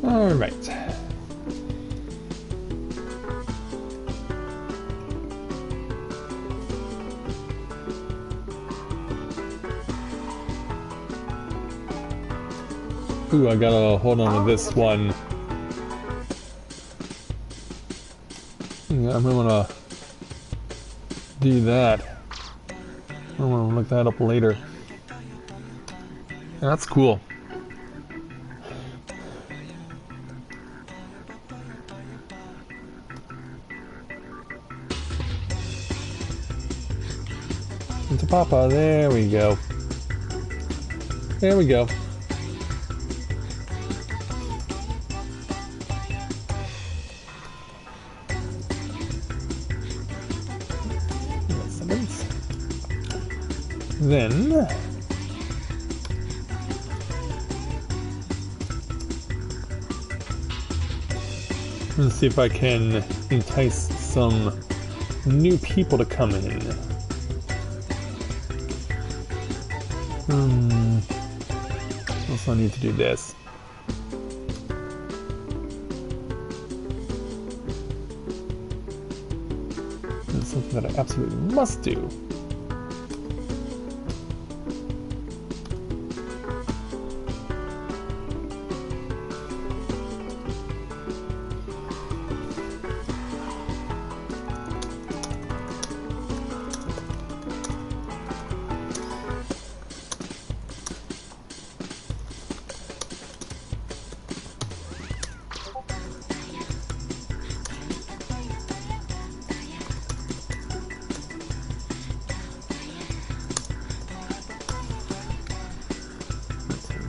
Alright. Ooh, I gotta hold on to this one. Yeah, I'm gonna do that. I want to look that up later. That's cool. Into Papa, there we go. There we go. Then let's see if I can entice some new people to come in. Also, I need to do this. It's something that I absolutely must do.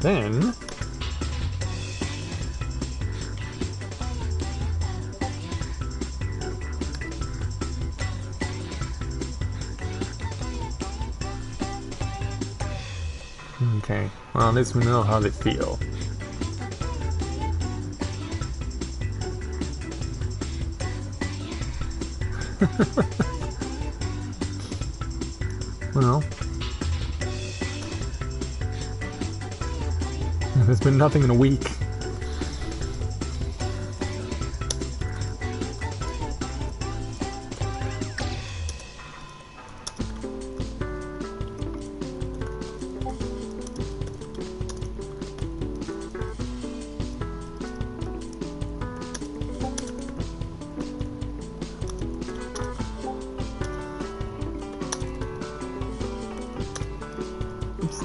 Then okay, well at least we know how they feel. Well, there's been nothing in a week. Oops.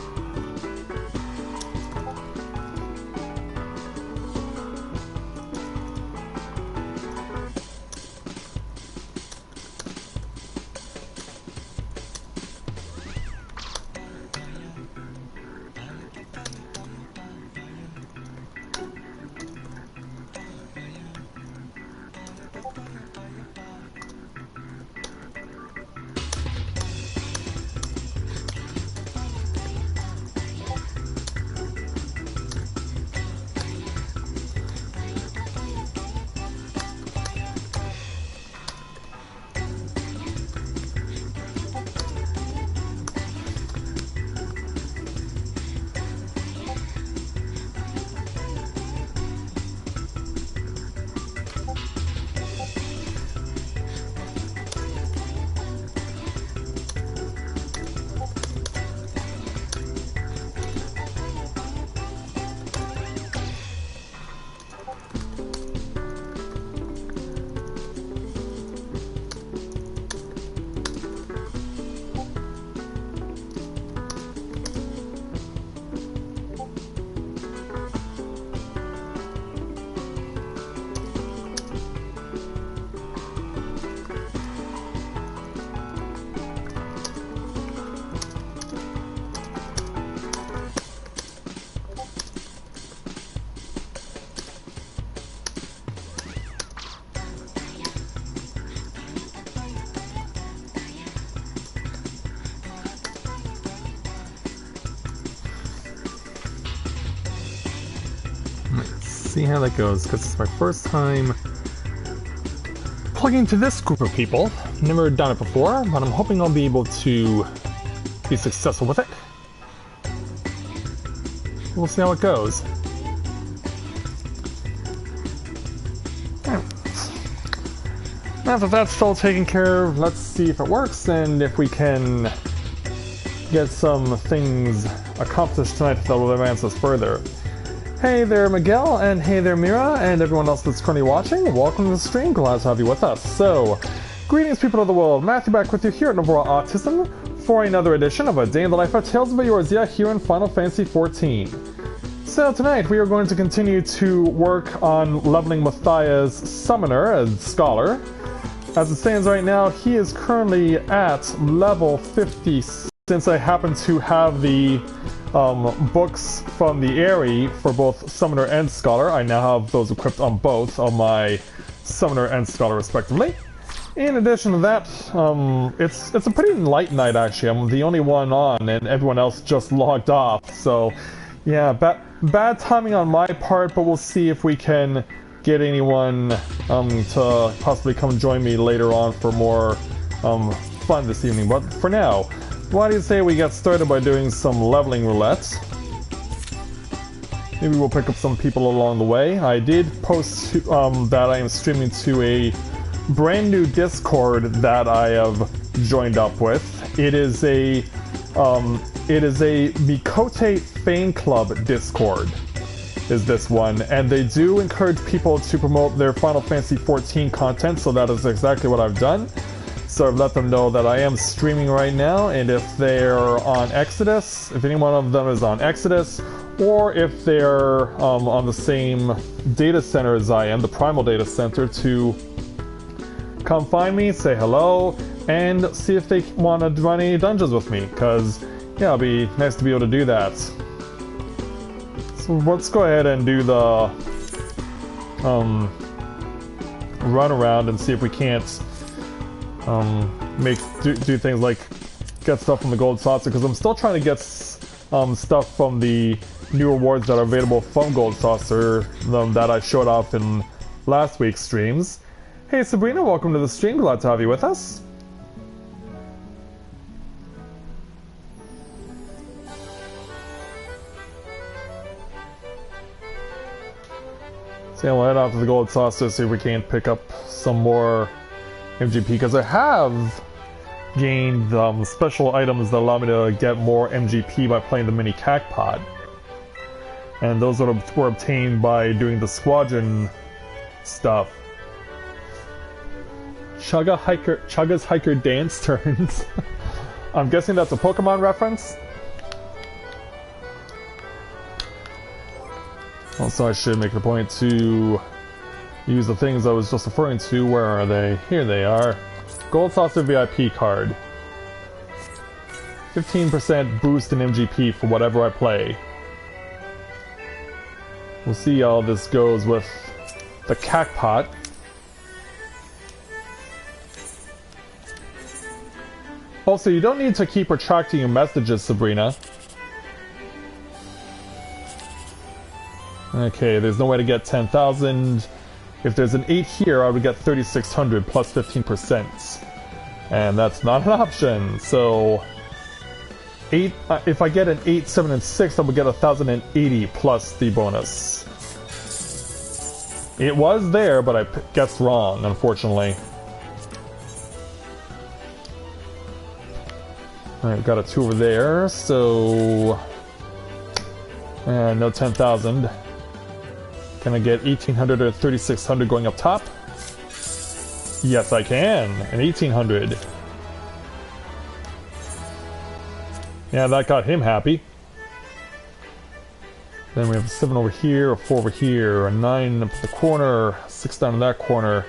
See how that goes, because it's my first time plugging into this group of people. Never done it before, but I'm hoping I'll be able to be successful with it. We'll see how it goes. Now that that's still taken care of, let's see if it works and if we can get some things accomplished tonight that will advance us further. Hey there Miguel, and hey there Mira, and everyone else that's currently watching. Welcome to the stream, glad to have you with us. So, greetings people of the world, Matthia back with you here at Novaura Autism for another edition of A Day in the Life of Tales of Eorzea here in Final Fantasy XIV. So tonight we are going to continue to work on leveling Matthia's Summoner and Scholar. As it stands right now, he is currently at level 50. Since I happen to have the books from the Aerie for both Summoner and Scholar, I now have those equipped on both of my Summoner and Scholar respectively. In addition to that, it's a pretty light night actually. I'm the only one on and everyone else just logged off. So yeah, bad timing on my part, but we'll see if we can get anyone to possibly come join me later on for more fun this evening. But for now, why do you say we get started by doing some leveling roulette? Maybe we'll pick up some people along the way. I did post that I am streaming to a brand new Discord that I have joined up with. It is a Mikote fan club Discord is this one, and they do encourage people to promote their Final Fantasy XIV content, so that is exactly what I've done. So I've let them know that I am streaming right now, and if they're on Exodus, if any one of them is on Exodus, or if they're on the same data center as I am, the Primal Data Center, to come find me, say hello, and see if they want to run any dungeons with me, because yeah, it'll be nice to be able to do that. So let's go ahead and do the run around and see if we can't do things like get stuff from the Gold Saucer, because I'm still trying to get stuff from the new rewards that are available from Gold Saucer that I showed off in last week's streams. Hey Sabrina, welcome to the stream, glad to have you with us. So yeah, we'll head off to the Gold Saucer, see if we can't pick up some more MGP, because I have gained special items that allow me to get more MGP by playing the mini Cacpod. And those were obtained by doing the squadron stuff. Chugga's Hiker Dance Turns. I'm guessing that's a Pokemon reference. Also, I should make a point to use the things I was just referring to. Where are they? Here they are. Gold Saucer VIP card. 15% boost in MGP for whatever I play. We'll see how this goes with the Cacpot. Also, you don't need to keep retracting your messages, Sabrina. Okay, there's no way to get 10,000. If there's an 8 here, I would get 3,600 plus 15%. And that's not an option. So, 8. If I get an 8, 7, and 6, I would get 1,080 plus the bonus. It was there, but I guessed wrong, unfortunately. Alright, got a 2 over there, so... no 10,000. Can I get 1,800 or 3,600 going up top? Yes, I can. An 1,800. Yeah, that got him happy. Then we have a 7 over here, a 4 over here, a 9 up the corner, 6 down in that corner.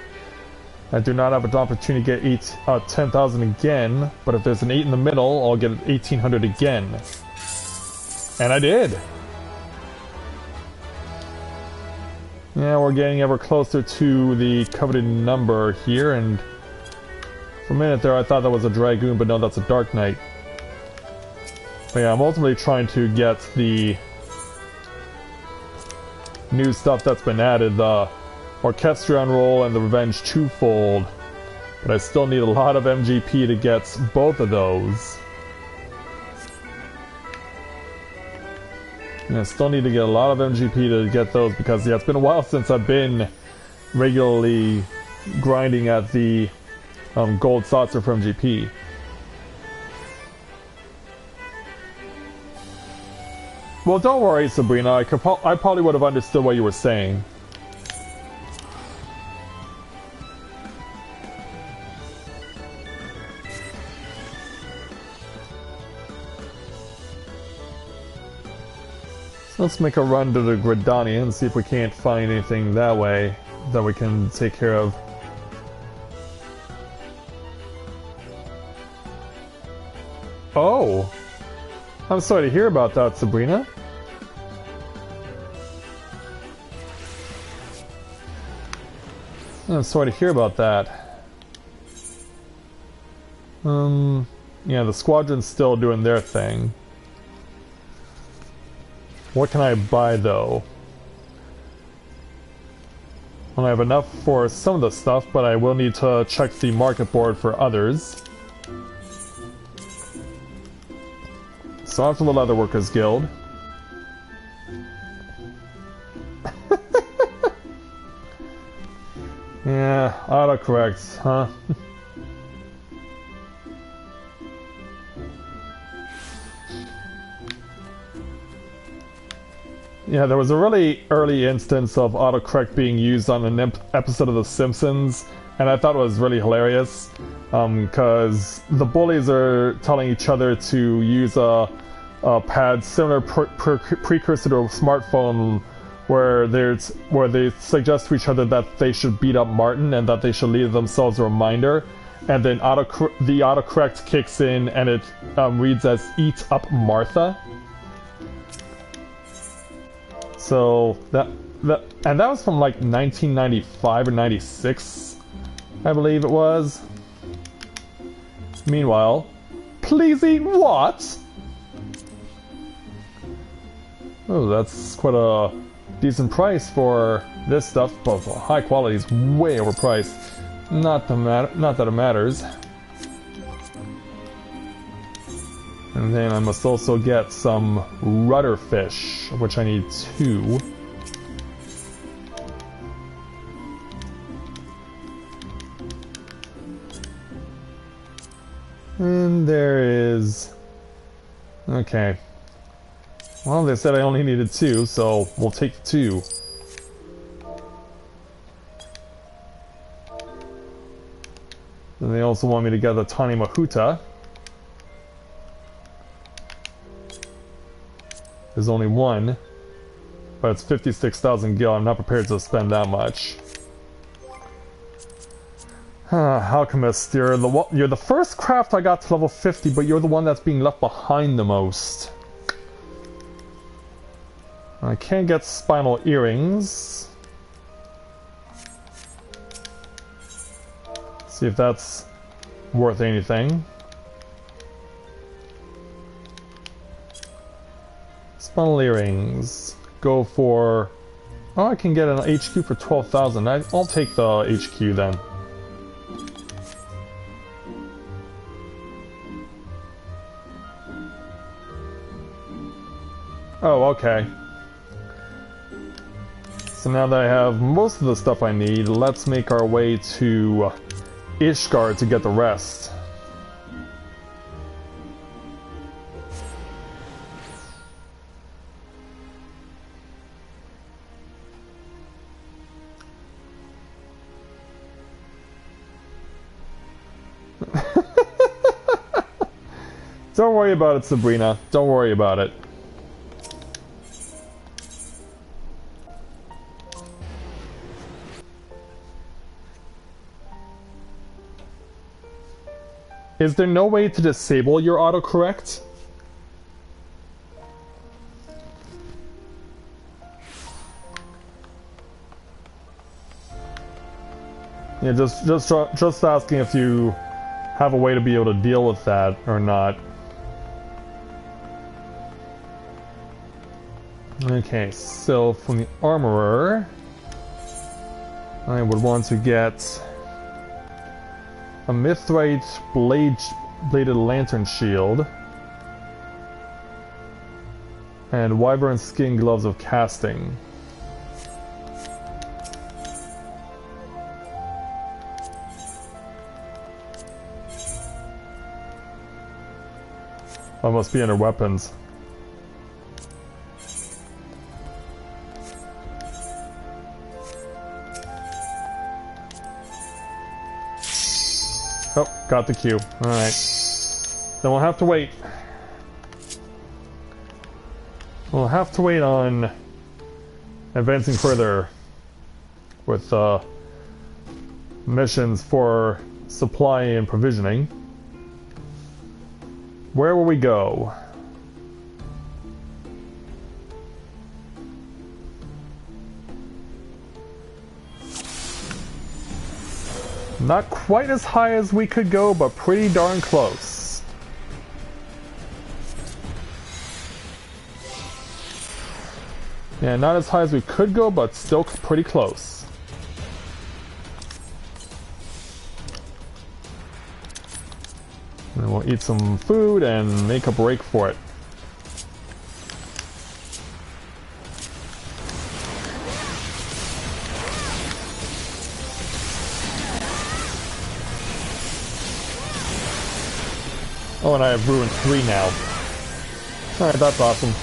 I do not have an opportunity to get 10,000 again, but if there's an 8 in the middle, I'll get 1,800 again. And I did! Yeah, we're getting ever closer to the coveted number here, and for a minute there I thought that was a Dragoon, but no, that's a Dark Knight. But yeah, I'm ultimately trying to get the new stuff that's been added, the Orchestrion roll and the Revenge Twofold, but I still need a lot of MGP to get both of those. And I still need to get a lot of MGP to get those, because yeah, it's been a while since I've been regularly grinding at the gold saucer from GP. Well, don't worry, Sabrina. I probably would have understood what you were saying. So let's make a run to the Gridania and see if we can't find anything that way that we can take care of. Oh! I'm sorry to hear about that, Sabrina. I'm sorry to hear about that. Yeah, the squadron's still doing their thing. What can I buy, though? Well, I have enough for some of the stuff, but I will need to check the market board for others. So after the Leatherworkers Guild. Yeah, autocorrect, huh? Yeah, there was a really early instance of autocorrect being used on an episode of The Simpsons, and I thought it was really hilarious, because the bullies are telling each other to use a pad similar precursor to a smartphone, where they suggest to each other that they should beat up Martin and that they should leave themselves a reminder, and then the autocorrect kicks in and it reads as "Eat up Martha." So that was from like 1995 or 96, I believe it was. Meanwhile, please eat what? Oh, that's quite a decent price for this stuff, but high quality is way overpriced. Not that it matters. And then I must also get some rudder fish, which I need 2. And there is... Okay. Well, they said I only needed 2, so we'll take the 2. Then they also want me to get the Tani Mahuta. There's only 1, but it's 56,000 gil. I'm not prepared to spend that much. Alchemist, you're the first craft I got to level 50, but you're the one that's being left behind the most. I can't get spinal earrings. See if that's worth anything. Spinal earrings. Go for... Oh, I can get an HQ for 12,000. I'll take the HQ then. Oh, okay. So now that I have most of the stuff I need, let's make our way to Ishgard to get the rest. Don't worry about it, Sabrina. Don't worry about it. Is there no way to disable your autocorrect? Yeah, just asking if you have a way to be able to deal with that or not. Okay, so from the armorer, I would want to get a mithrite bladed lantern shield and wyvern skin gloves of casting. Oh, must be under weapons. Oh, got the cue. Alright. Then we'll have to wait. We'll have to wait on advancing further with missions for supply and provisioning. Where will we go? Not quite as high as we could go, but pretty darn close. Yeah, not as high as we could go, but still pretty close. And we'll eat some food and make a break for it. Oh, and I have ruined 3 now. Alright, that's awesome.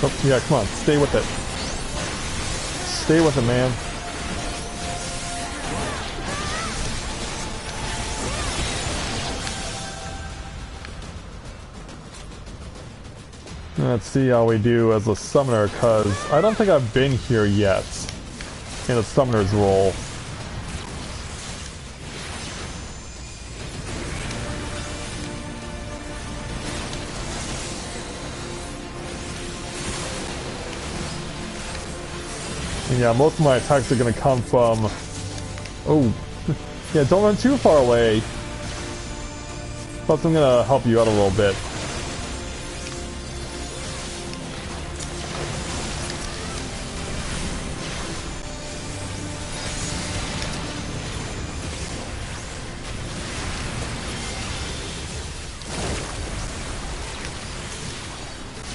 Oh, yeah, come on, stay with it. Stay with it, man. Let's see how we do as a summoner, because I don't think I've been here yet in a summoner's role. And yeah, most of my attacks are going to come from... Oh, yeah, don't run too far away. Plus I'm going to help you out a little bit.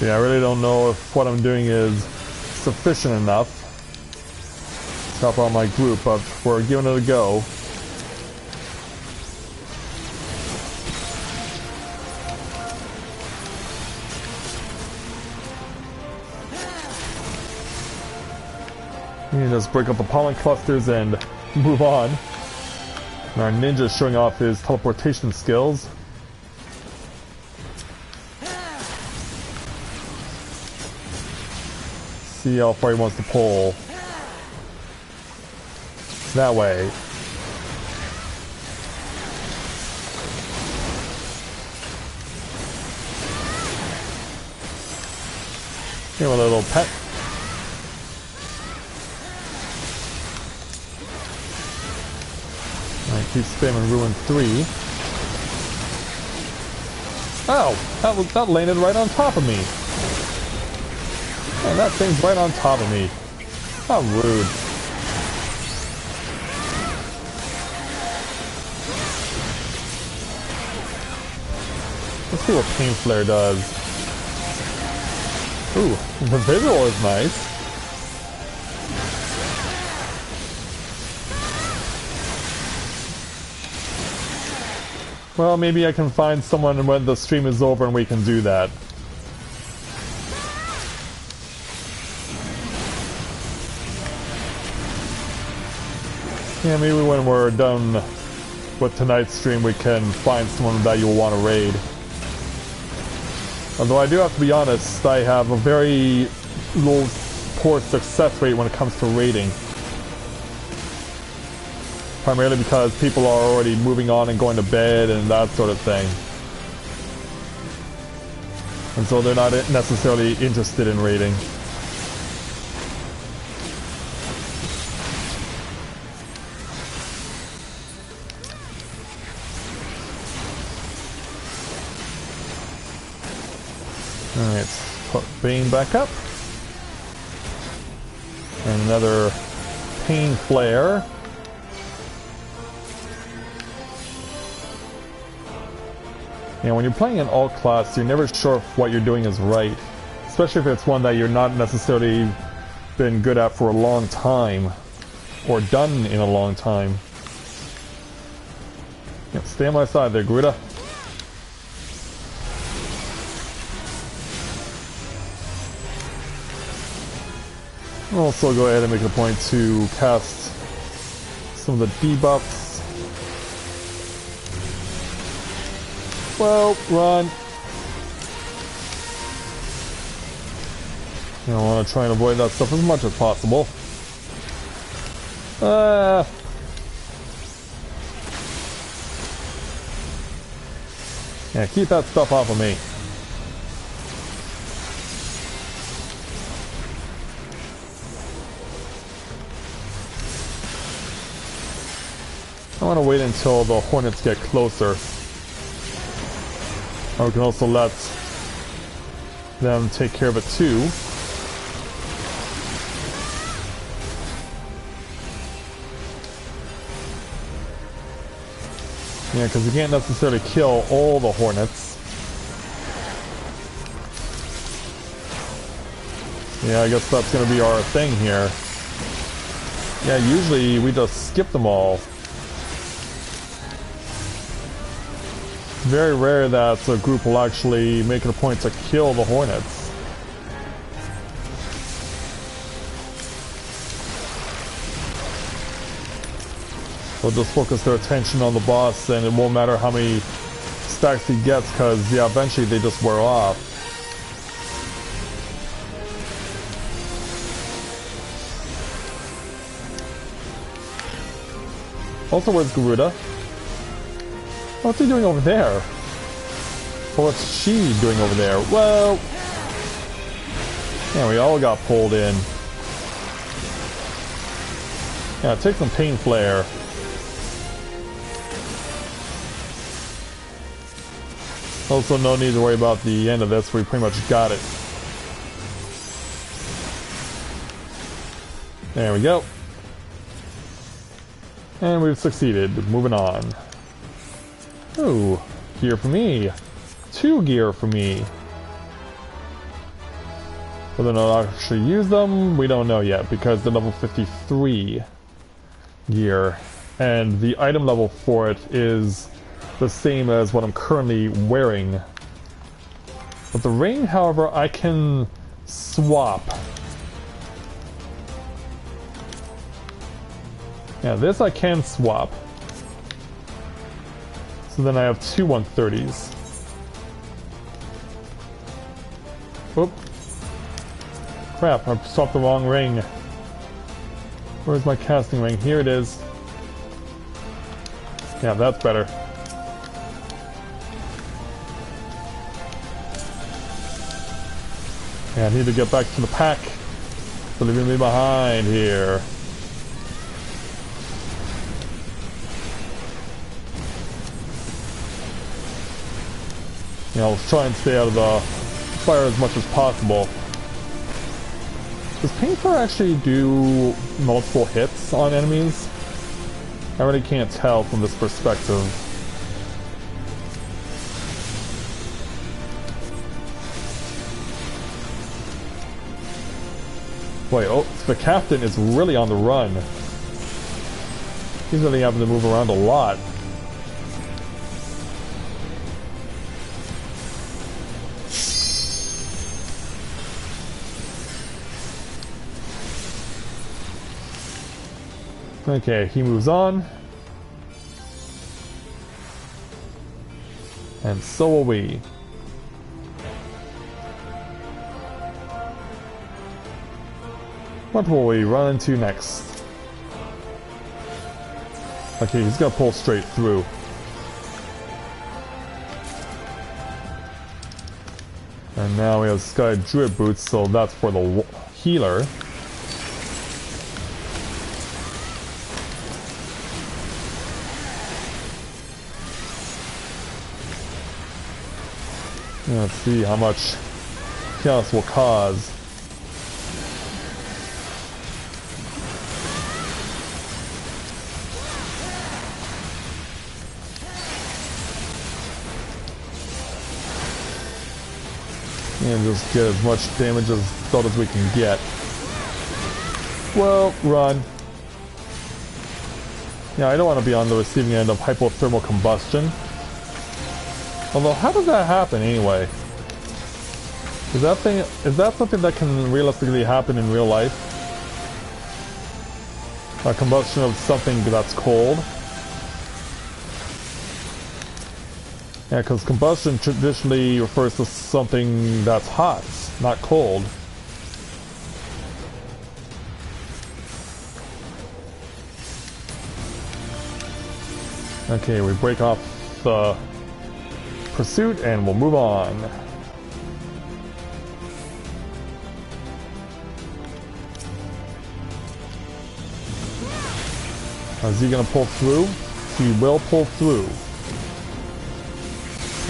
Yeah, I really don't know if what I'm doing is sufficient enough to help out my group, but we're giving it a go. We can just break up the pollen clusters and move on. And our ninja's showing off his teleportation skills. See how far he wants to pull. That way. Give him a little pet. Alright, keep spamming Ruin 3. Oh! That landed right on top of me. Man, that thing's right on top of me. How rude. Let's see what Pain Flare does. Ooh, the visual is nice. Well, maybe I can find someone when the stream is over and we can do that. Yeah, maybe when we're done with tonight's stream we can find someone that you'll want to raid. Although I do have to be honest, I have a very low, poor success rate when it comes to raiding. Primarily because people are already moving on and going to bed and that sort of thing. And so they're not necessarily interested in raiding. Alright, let's put Bane back up. And another Pain Flare. And when you're playing an alt class, you're never sure if what you're doing is right. Especially if it's one that you're not necessarily been good at for a long time. or done in a long time. Yeah, stay on my side there, Garuda. Also go ahead and make it a point to cast some of the debuffs. Well, run. I want to try and avoid that stuff as much as possible. Yeah, keep that stuff off of me. I want to wait until the hornets get closer. Or we can also let them take care of it too. Yeah, because you can't necessarily kill all the hornets. Yeah, I guess that's going to be our thing here. Yeah, usually we just skip them all. Very rare that a group will actually make it a point to kill the hornets. They'll just focus their attention on the boss, and it won't matter how many stacks he gets, because yeah, eventually they just wear off. Also, where's Garuda? What's he doing over there? Or what's she doing over there? Well, yeah, we all got pulled in. Yeah, take some Pain Flare. Also, no need to worry about the end of this. We pretty much got it. There we go. And we've succeeded. Moving on. Ooh, gear for me. 2 gear for me. Whether or not I'll actually use them, we don't know yet, because they're level 53 gear. And the item level for it is the same as what I'm currently wearing. But the ring, however, I can swap. Yeah, this I can swap. So then I have 2 130s. Oop. Crap, I swapped the wrong ring. Where's my casting ring? Here it is. Yeah, that's better. Yeah, I need to get back to the pack. They're leaving me behind here. You know, let's try and stay out of the fire as much as possible. Does Pain Flare actually do multiple hits on enemies? I really can't tell from this perspective. Wait, oh, the captain is really on the run. He's really having to move around a lot. Okay, he moves on. And so will we. What will we run into next? Okay, he's gonna pull straight through. And now we have Sky Druid Boots, so that's for the healer. Let's see how much chaos will cause. And just get as much damage as we can get. Well, run. Yeah, I don't want to be on the receiving end of hypothermal combustion. Although, how does that happen anyway? Is that something that can realistically happen in real life? A combustion of something that's cold? Yeah, because combustion traditionally refers to something that's hot, not cold. Okay, we break off the pursuit and we'll move on. Is he gonna pull through? He will pull through.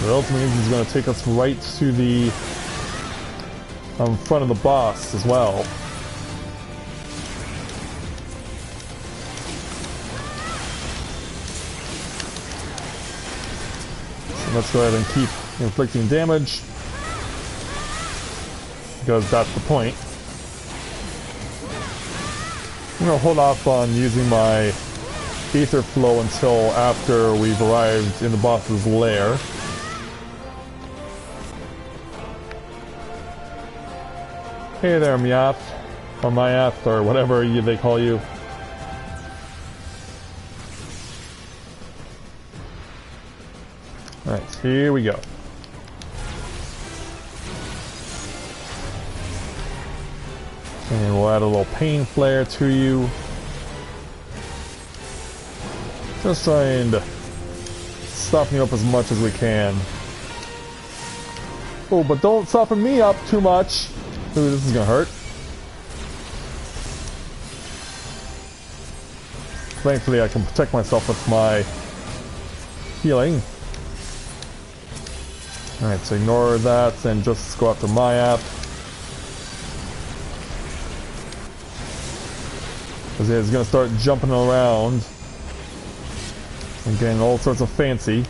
It also means he's gonna take us right to the front of the boss as well. So let's go ahead and keep inflicting damage, because that's the point. I'm gonna hold off on using my ether flow until after we've arrived in the boss's lair. Hey there, Myath, or Myath, or whatever they call you. Alright, here we go. And we'll add a little pain flare to you. Just trying to soften you up as much as we can. Oh, but don't soften me up too much. Ooh, this is gonna hurt. Thankfully, I can protect myself with my healing. Alright, so ignore that and just go after my app. Because he's gonna start jumping around and getting all sorts of fancy.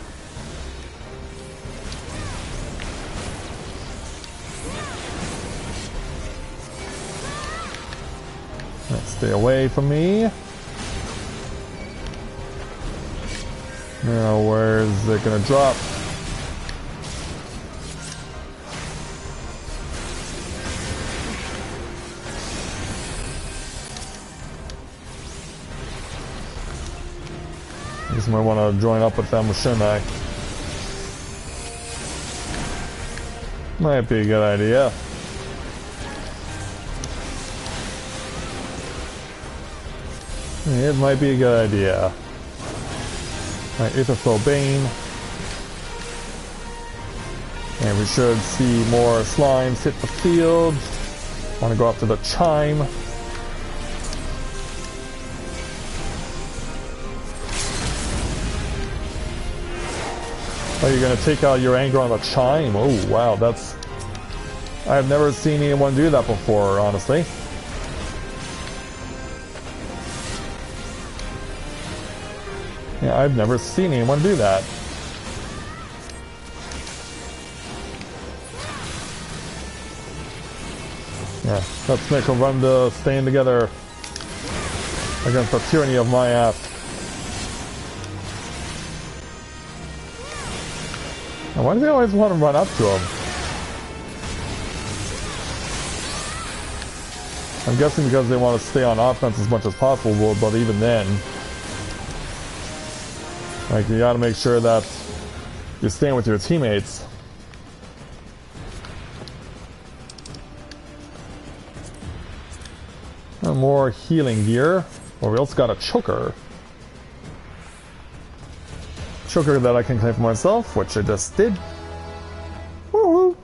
Let's stay away from me. Now, where's it gonna drop? I guess I might want to join up with them, shouldn't I? Might be a good idea. It might be a good idea. Alright, Aetherflow Bane. And we should see more slimes hit the field. Want to go after the Chime. Oh, you're gonna take out your anger on the Chime? Oh, wow, that's... I've never seen anyone do that before, honestly. Yeah, I've never seen anyone do that. Yeah, let's make a run to staying together against the tyranny of my ass. Now, why do they always want to run up to him? I'm guessing because they want to stay on offense as much as possible, but even then, like, you gotta make sure that you're staying with your teammates. And more healing gear. Well, we also got a choker. Choker that I can claim for myself, which I just did. Woohoo!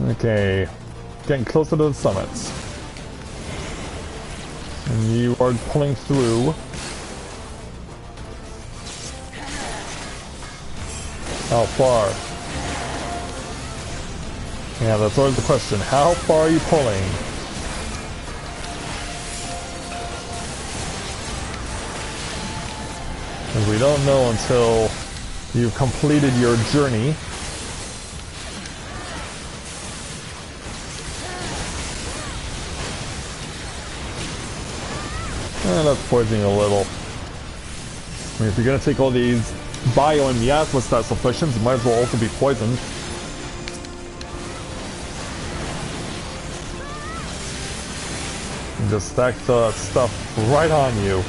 Okay, getting closer to the summits. And you are pulling through. How far? Yeah, that's always the question. How far are you pulling? Because we don't know until You've completed your journey. And that's poisoning a little. I mean, if you're gonna take all these bio and miasma stat supplements, you might as well also be poisoned. And just stack the stuff right on you.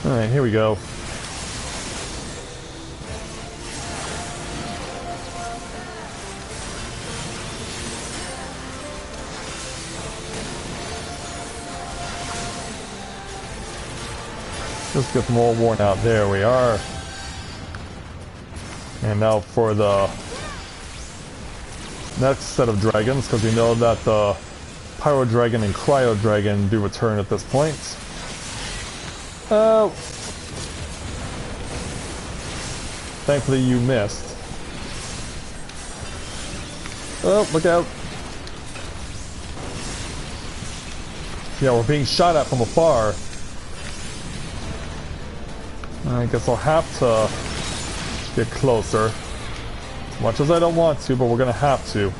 Alright, here we go. Just get them all worn out. There we are. And now for the next set of dragons, because we know that the Pyro Dragon and Cryo Dragon do return at this point. Oh! Thankfully you missed. Oh, look out! Yeah, we're being shot at from afar. I guess I'll have to get closer. As much as I don't want to, but we're gonna have to.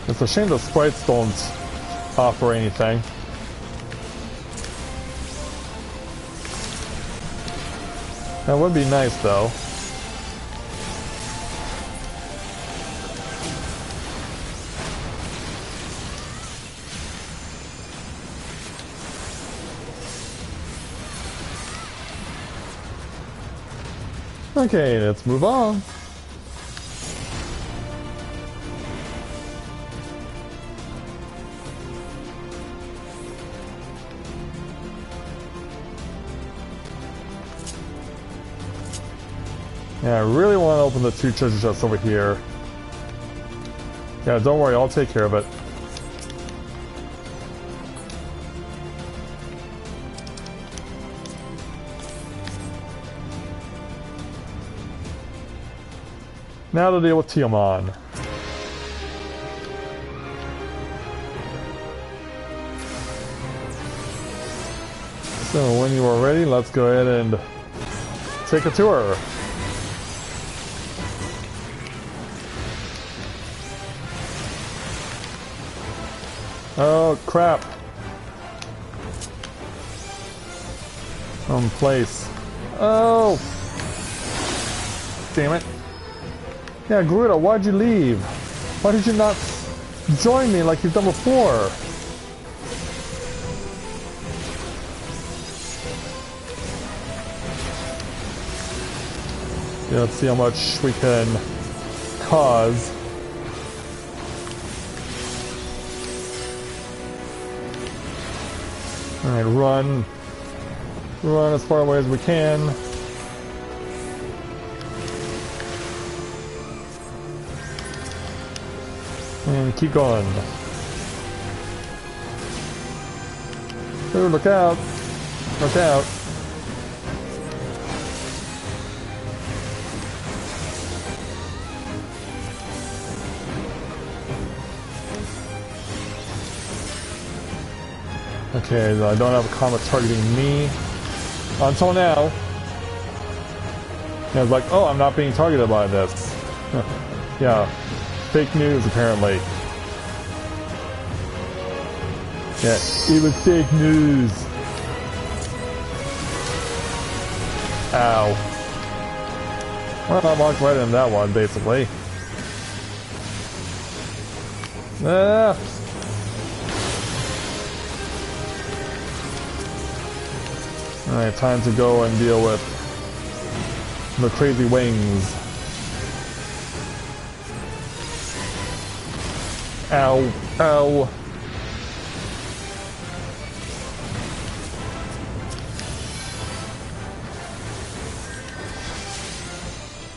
It's a shame the sprites don't offer anything. That would be nice though. Okay, let's move on. Yeah, I really want to open the 2 treasure chests over here. Yeah, don't worry, I'll take care of it. Now to deal with Tiamat. So when you are ready, let's go ahead and take a tour. Oh crap. Place. Oh! Damn it. Yeah, Garuda, why'd you leave? Why did you not join me like you've done before? Yeah, let's see how much we can cause. Alright, run. Run as far away as we can. And keep going. Ooh, look out. Look out. Okay, I don't have a comet targeting me. Until now. Yeah, it's like, oh, I'm not being targeted by this. Yeah. Fake news, apparently. Yeah, it was fake news. Ow. Well, I walked right in that one, basically. Ah! Alright, time to go and deal with the crazy wings. Ow. Ow.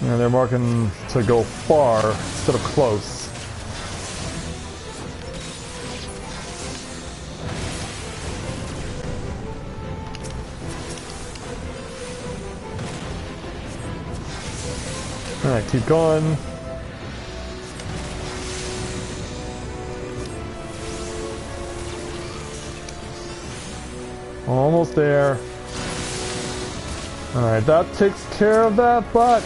And they're marking to go far instead of close. Alright, keep going. Almost there. Alright, that takes care of that, but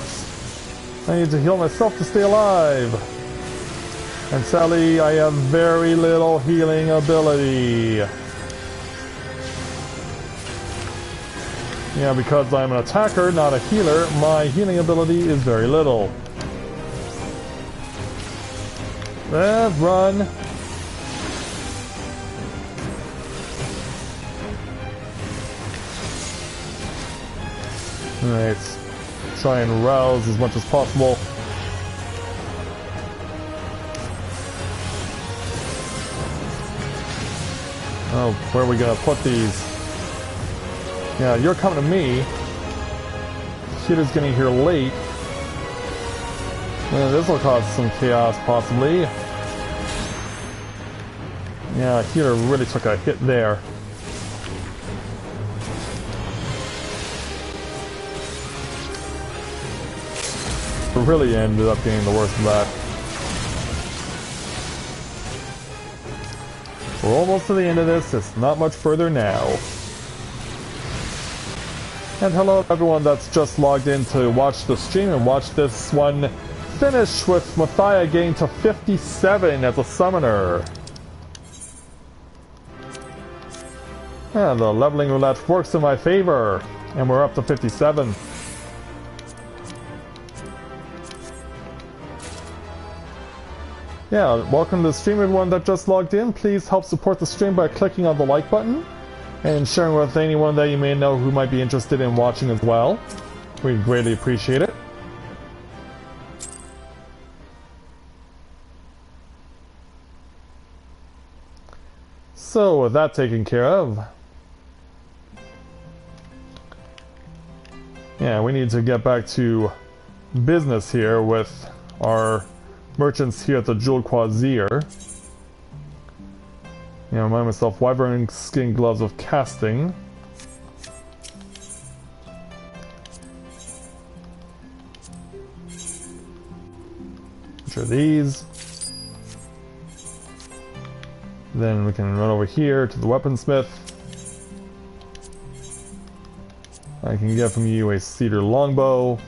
I need to heal myself to stay alive. And sadly, I have very little healing ability. Yeah, because I'm an attacker, not a healer, my healing ability is very little. Let's run. Alright, try and rouse as much as possible. Oh, where are we gonna put these? Yeah, you're coming to me. Healer's getting here late. Yeah, this will cause some chaos, possibly. Yeah, healer really took a hit there. Really ended up getting the worst of that. We're almost to the end of this. It's not much further now. And hello everyone that's just logged in to watch the stream and watch this one finish with Matthia getting to 57 as a summoner. Yeah, the leveling roulette works in my favor, and we're up to 57. Yeah, welcome to the stream everyone that just logged in. Please help support the stream by clicking on the like button and sharing with anyone that you may know who might be interested in watching as well. We'd greatly appreciate it. So, with that taken care of, yeah, we need to get back to business here with our merchants here at the Jewel Quasier. Yeah, remind myself, wyvern skin gloves of casting. Which are these. Then we can run over here to the weaponsmith. I can get from you a cedar longbow.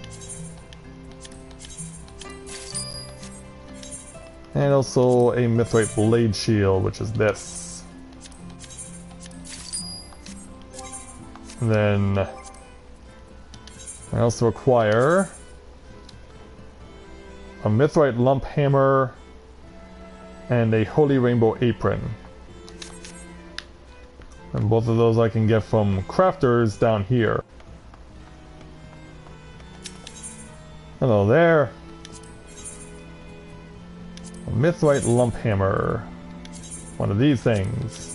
And also a mithrite blade shield, which is this. And then I also acquire a mithrite lump hammer and a holy rainbow apron. And both of those I can get from crafters down here. Hello there. A mithrite lump hammer. One of these things.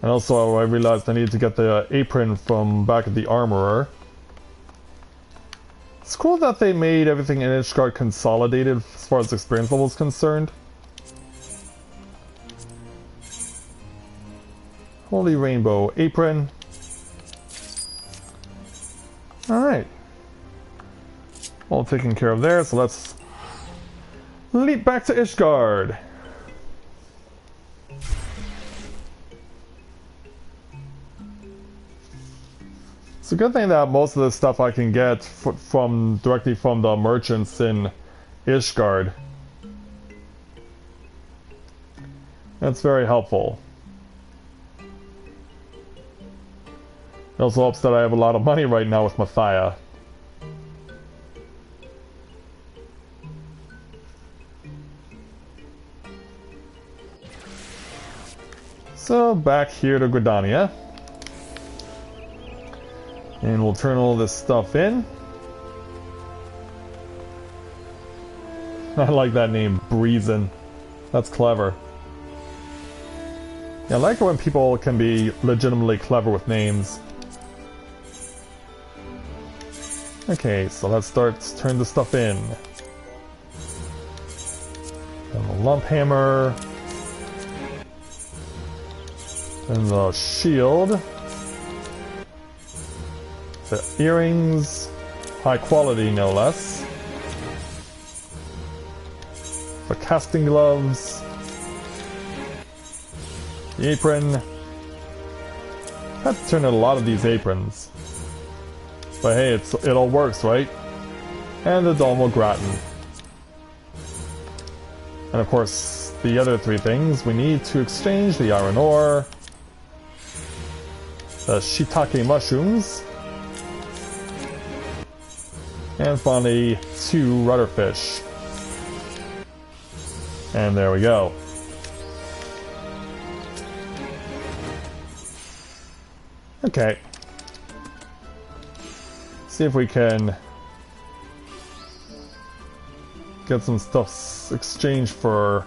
And also I realized I needed to get the apron from back at the armorer. It's cool that they made everything in Ishgard consolidated as far as experience level is concerned. Holy rainbow apron. Alright. All taken care of there, so let's leap back to Ishgard. It's a good thing that most of this stuff I can get directly from the merchants in Ishgard. That's very helpful. It also helps that I have a lot of money right now with Matthia. So back here to Gridania. And we'll turn all this stuff in. I like that name, Breezin. That's clever. Yeah, I like it when people can be legitimately clever with names. Okay, so let's start turning the stuff in. And the lump hammer. And the shield. The earrings. High quality, no less. The casting gloves. The apron. I had to turn in a lot of these aprons. But hey, it all works, right? And the Dolmo Gratin. And of course, the other three things we need to exchange: the iron ore, the shiitake mushrooms, and finally 2 rudder fish. And there we go. Okay. See if we can get some stuff exchanged for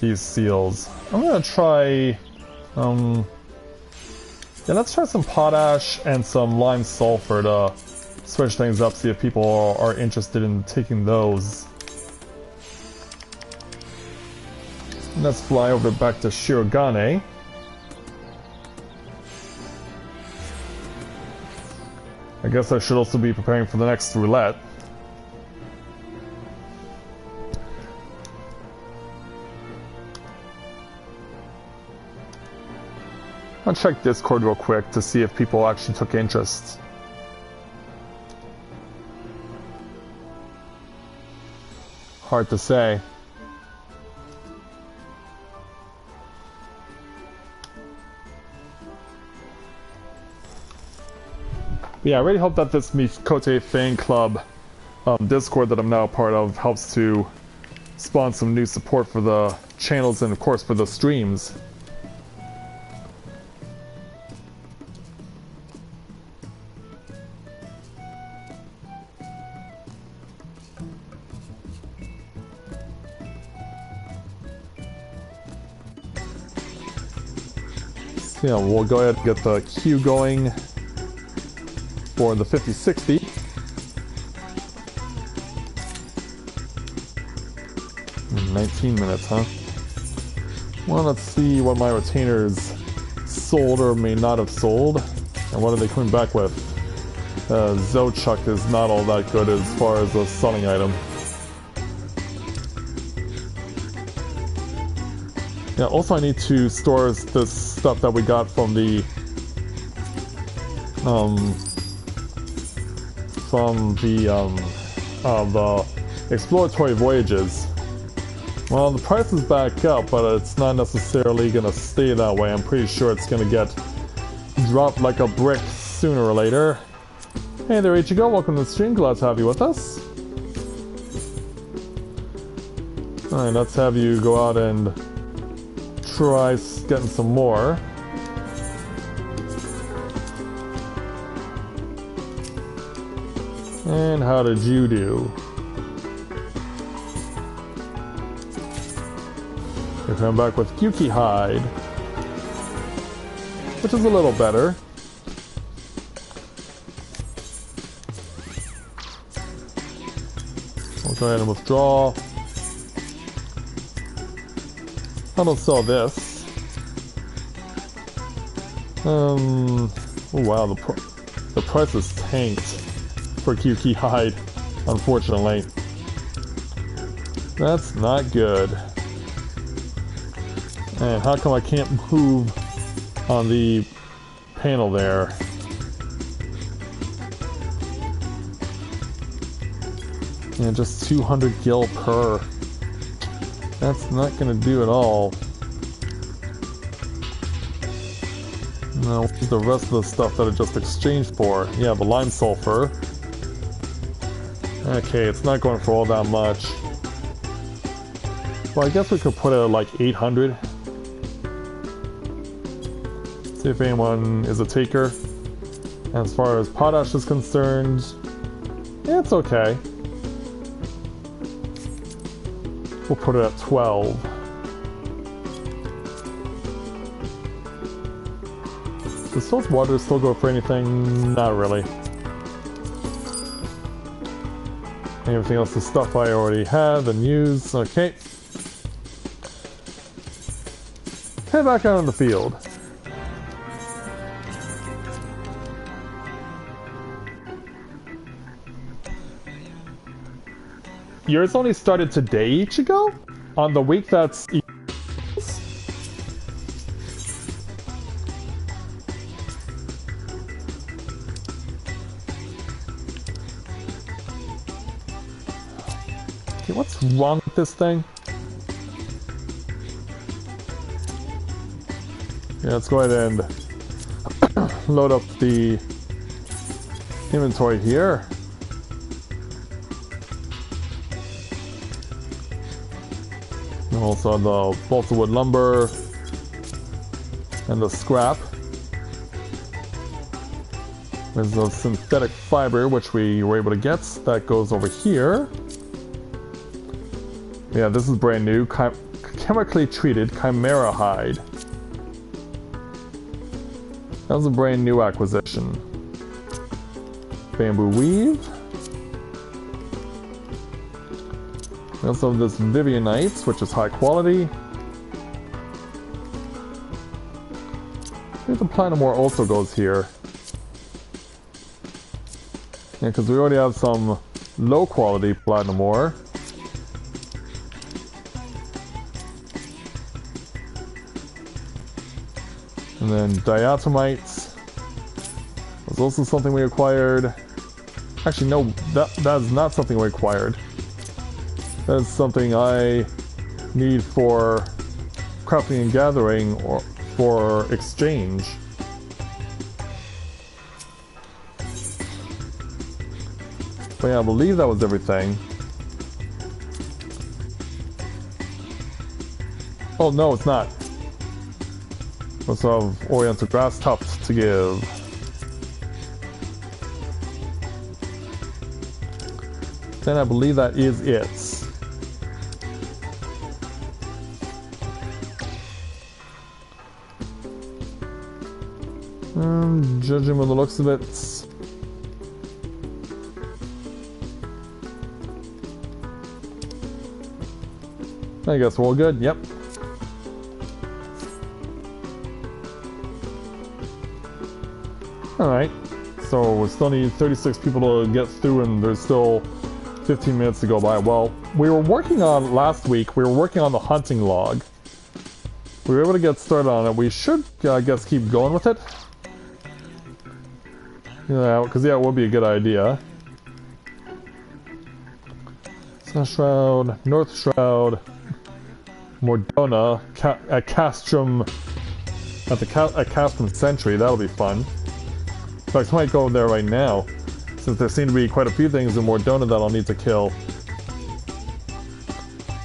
these seals. I'm gonna try, yeah, let's try some potash and some lime sulfur to switch things up, see if people are interested in taking those. Let's fly over back to Shirogane. I guess I should also be preparing for the next roulette. I'll check Discord real quick to see if people actually took interest. Hard to say. Yeah, I really hope that this Mikote fan club Discord that I'm now a part of helps to spawn some new support for the channels and of course for the streams. So yeah, we'll go ahead and get the queue going for the 50-60. In 19 minutes, huh? Well, let's see what my retainers sold or may not have sold, and what are they coming back with. Zochuck is not all that good as far as a selling item. Yeah, also I need to store this stuff that we got from the exploratory voyages. Well, the price is back up, but it's not necessarily gonna stay that way. I'm pretty sure it's gonna get dropped like a brick sooner or later. Hey there, Ichigo, welcome to the stream, glad to have you with us. Alright, let's have you go out and try getting some more. And how did you do? You're coming back with Gyuki Hide, which is a little better. We'll go ahead and withdraw. I don't sell this. Oh wow, the price is tanked for Gyuki Hide, unfortunately. That's not good. And how come I can't move on the panel there? Yeah, just 200 gil per. That's not gonna do at all. No, the rest of the stuff that I just exchanged for. Yeah, the lime sulfur. Okay, it's not going for all that much. Well, I guess we could put it at like 800. See if anyone is a taker. As far as potash is concerned, it's okay. We'll put it at 12. Does salt water still go for anything? Not really. Everything else is stuff I already had and used. Okay. Head back out in the field. Yours only started today, Ichigo? On the week that's... Okay, what's wrong with this thing? Yeah, let's go ahead and load up the inventory here. And also the balsa wood lumber and the scrap. There's the synthetic fiber, which we were able to get. That goes over here. Yeah, this is brand new. Chemically treated chimera hide. That was a brand new acquisition. Bamboo weave. We also have this Vivianite, which is high quality. I think the platinum ore also goes here. Yeah, because we already have some low quality platinum ore. And then diatomites was also something we acquired. Actually, no, that is not something we acquired. That is something I need for crafting and gathering or for exchange. But yeah, I believe that was everything. Oh no, it's not. We also have Oriental grass tufts to give. Then I believe that is it. Judging by the looks of it, I guess we're all good. Yep. Alright, so we still need 36 people to get through and there's still 15 minutes to go by. Well, we were working on, last week, we were working on the hunting log. We were able to get started on it. We should, I guess, keep going with it. Yeah, because yeah, it would be a good idea. South Shroud, North Shroud, Mordona, at Castrum, at Castrum Sentry, that'll be fun. In fact, I might go there right now, since there seem to be quite a few things in Mordona that I'll need to kill.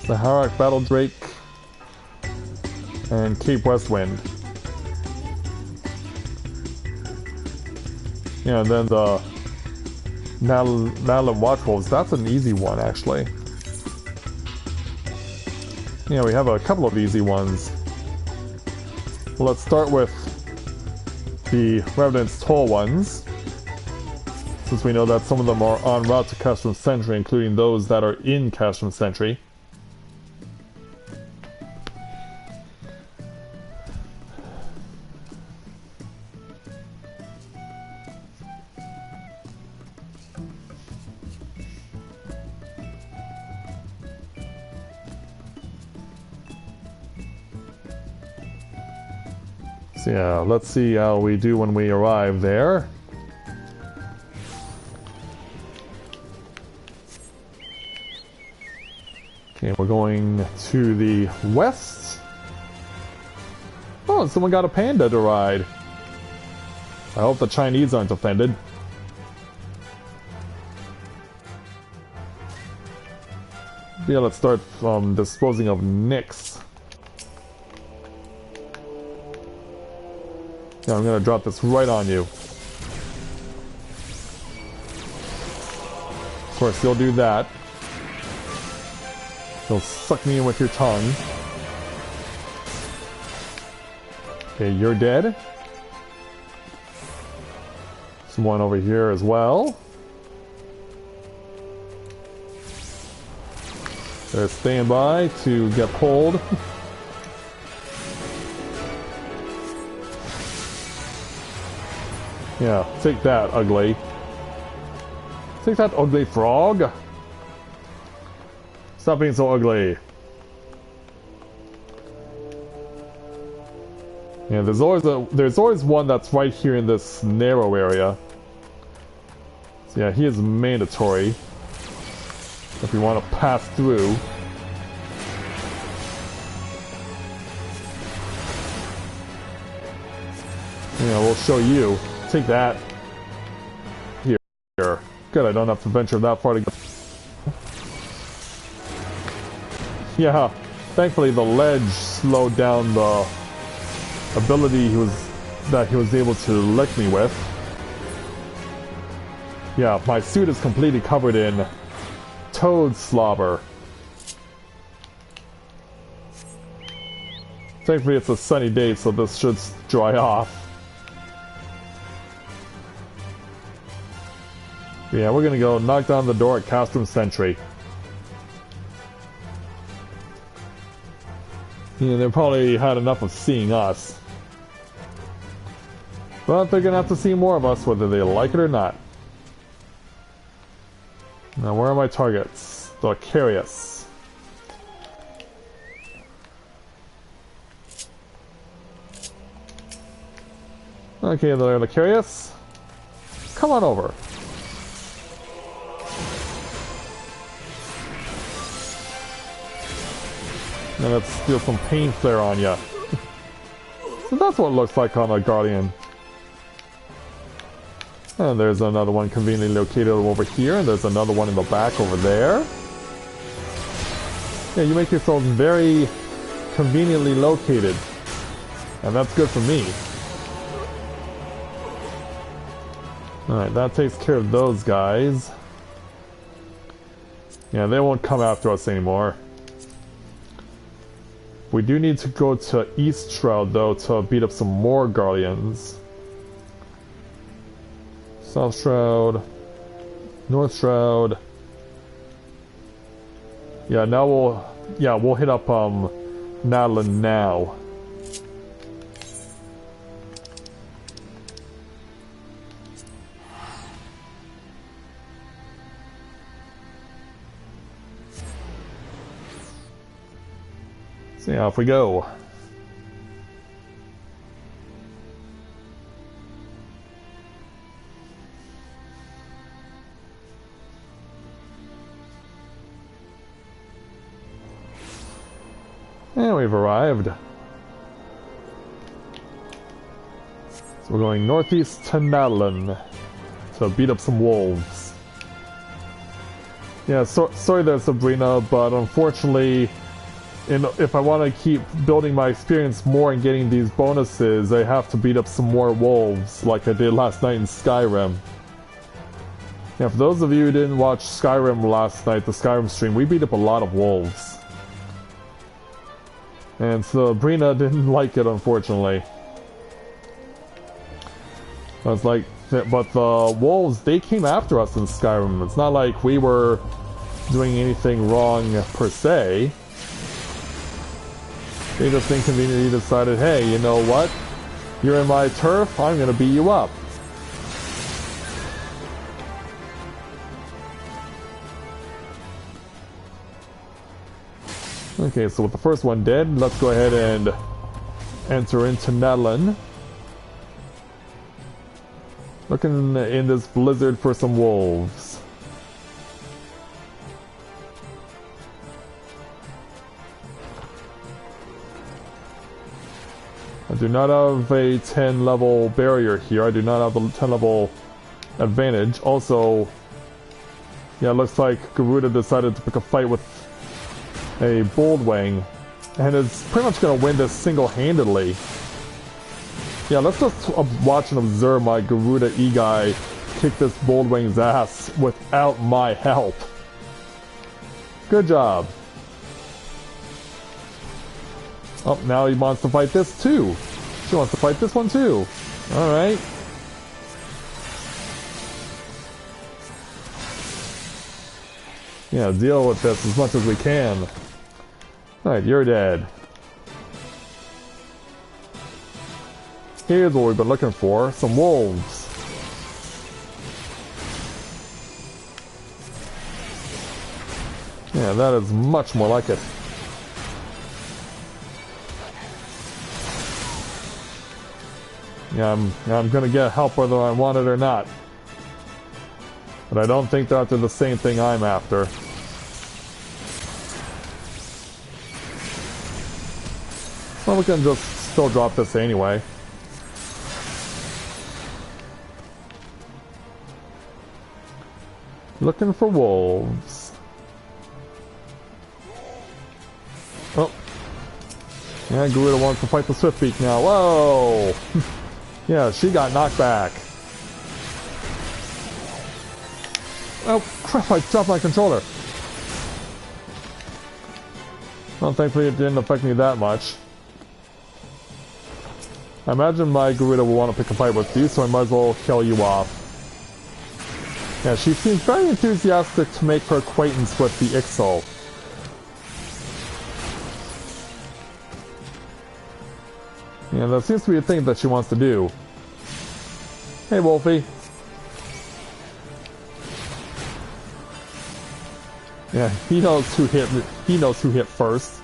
The Harak Battle Drake, and Cape Westwind. Yeah, and then the Nadlin Watchwolves, that's an easy one, actually. Yeah, we have a couple of easy ones. Well, let's start with the Revenant's Toll ones, since we know that some of them are en route to Castrum Sentry, including those that are in Castrum Sentry. So yeah, let's see how we do when we arrive there. Okay, we're going to the west. Oh, someone got a panda to ride. I hope the Chinese aren't offended. Yeah, let's start from disposing of Nyx. Yeah, I'm gonna drop this right on you. Of course, you'll do that. You'll suck me in with your tongue. Okay, you're dead. There's one over here as well. They're staying by to get pulled. Yeah, take that, ugly. Take that, ugly frog. Stop being so ugly. Yeah, there's always one that's right here in this narrow area. So yeah, he is mandatory if we want to pass through. Yeah, we'll show you. Take that. Here. Good, I don't have to venture that far to get. Yeah, thankfully the ledge slowed down the ability that he was able to lick me with. Yeah, my suit is completely covered in toad slobber. Thankfully it's a sunny day, so this should dry off. Yeah, we're gonna go knock down the door at Castrum Sentry. Yeah, they probably had enough of seeing us. But they're gonna have to see more of us whether they like it or not. Now, where are my targets? The Carius. Okay, they're the Carius. Come on over. Now let's steal some pain flare on ya. So that's what it looks like on a Guardian. And there's another one conveniently located over here, and there's another one in the back over there. Yeah, you make yourselves very conveniently located. And that's good for me. Alright, that takes care of those guys. Yeah, they won't come after us anymore. We do need to go to East Shroud, though, to beat up some more Guardians. South Shroud. North Shroud. Yeah, now we'll hit up, Nadlin now. So yeah, off we go. And we've arrived. So we're going northeast to Nadlin to beat up some wolves. Yeah, sorry there, Sabrina, but unfortunately, if I want to keep building my experience more and getting these bonuses, I have to beat up some more wolves, like I did last night in Skyrim. Yeah, for those of you who didn't watch Skyrim last night, the Skyrim stream, we beat up a lot of wolves. And Sabrina didn't like it, unfortunately. I was like, but the wolves, they came after us in Skyrim. It's not like we were doing anything wrong, per se. They just inconveniently decided, hey, you know what? You're in my turf, I'm gonna beat you up. Okay, so with the first one dead, let's go ahead and enter into Nadlin. Looking in this blizzard for some wolves. I do not have a 10 level barrier here. I do not have the 10 level advantage. Also, yeah, it looks like Garuda decided to pick a fight with a Boldwing, and is pretty much going to win this single-handedly. Yeah, let's just watch and observe my Garuda E-Guy kick this Boldwing's ass without my help. Good job. Oh, now he wants to fight this too. She wants to fight this one too. Alright. Yeah, deal with this as much as we can. Alright, you're dead. Here's what we've been looking for. Some wolves. Yeah, that is much more like it. Yeah, I'm gonna get help whether I want it or not. But I don't think they're after the same thing I'm after. Well, we can just still drop this anyway. Looking for wolves. Oh. Yeah, Garuda wants to fight the Swiftbeak now. Whoa! Yeah, she got knocked back. Oh, crap, I dropped my controller. Well, thankfully it didn't affect me that much. I imagine my Garuda will want to pick a fight with you, so I might as well kill you off. Yeah, she seems very enthusiastic to make her acquaintance with the XIV. Yeah, that seems to be a thing that she wants to do. Hey, Wolfie. Yeah, he knows who hit first.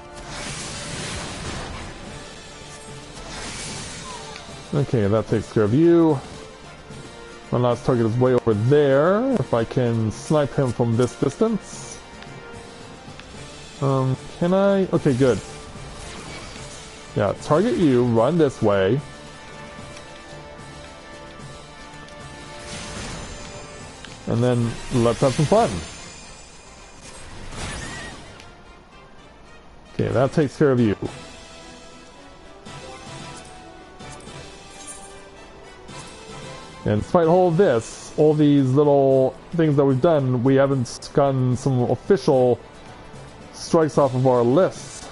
Okay, that takes care of you. My last target is way over there. If I can snipe him from this distance. Can I? Okay, good. Yeah, target you, run this way. And then let's have some fun. Okay, that takes care of you. And despite all this, all these little things that we've done, we haven't gotten some official strikes off of our lists.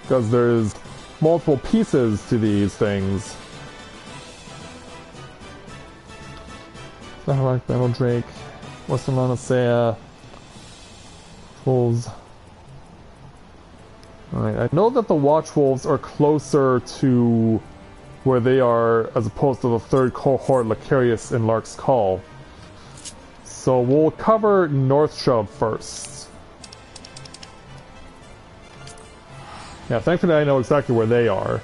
Because there's multiple pieces to these things. Alright, Battle Drake, Western Eorzea, Wolves. Alright, I know that the Watch Wolves are closer to where they are as opposed to the third cohort, Licarius and Lark's Call. So we'll cover North Shove first. Yeah, thankfully I know exactly where they are.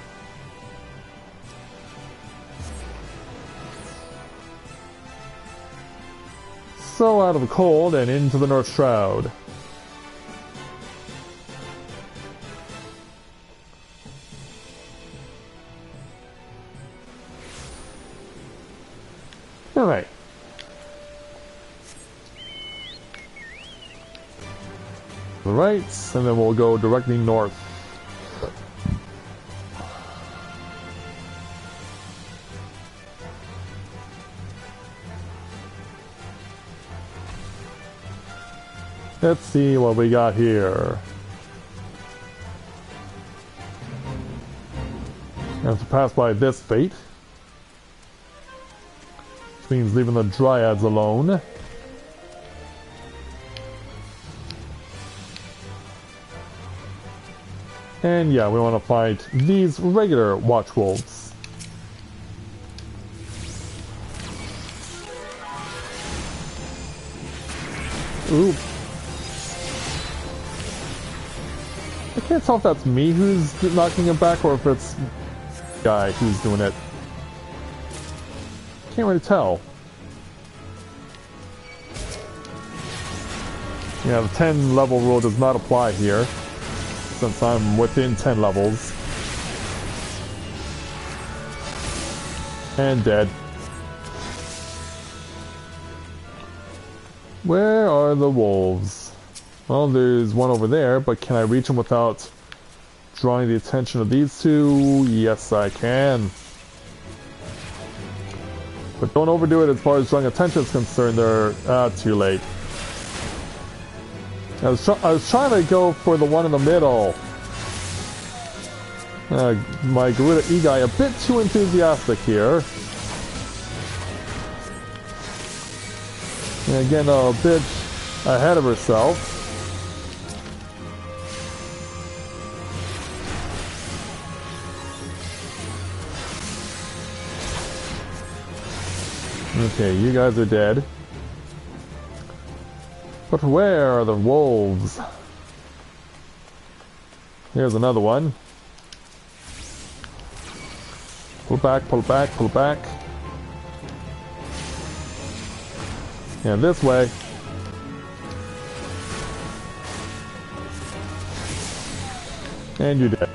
So out of the cold and into the North Shroud. Alright. Right, and then we'll go directly north. Let's see what we got here. I have to pass by this fate. Which means leaving the Dryads alone. And yeah, we want to fight these regular Watch Wolves. Ooh. I can't tell if that's me who's knocking him back or if it's the guy who's doing it. Can't really tell. Yeah, the 10 level rule does not apply here, since I'm within 10 levels. And dead. Where are the wolves? Well, there's one over there, but can I reach them without drawing the attention of these two? Yes, I can. But don't overdo it as far as drawing attention is concerned. They're too late. I was trying to go for the one in the middle. My Garuda E-Guy a bit too enthusiastic here. And again, a bit ahead of herself. Okay, you guys are dead. But where are the wolves? Here's another one. Pull back, pull back, pull back. Yeah, this way. And you're dead.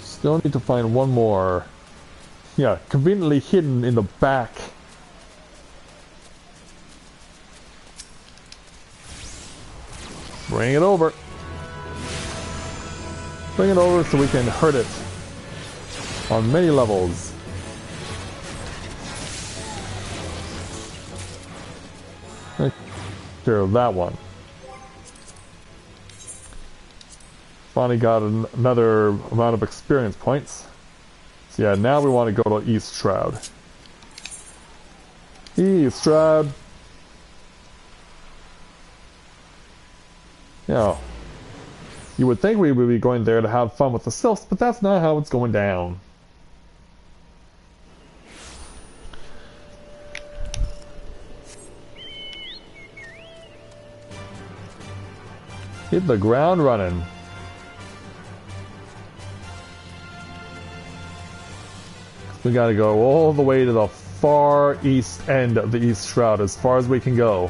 Still need to find one more. Yeah, conveniently hidden in the back. Bring it over. Bring it over so we can hurt it on many levels. Take care of that one. Finally got another amount of experience points. So yeah, now we want to go to East Shroud. East Shroud. Yeah. You would think we would be going there to have fun with the sylphs, but that's not how it's going down. Hit the ground running. We gotta go all the way to the far east end of the East Shroud, as far as we can go.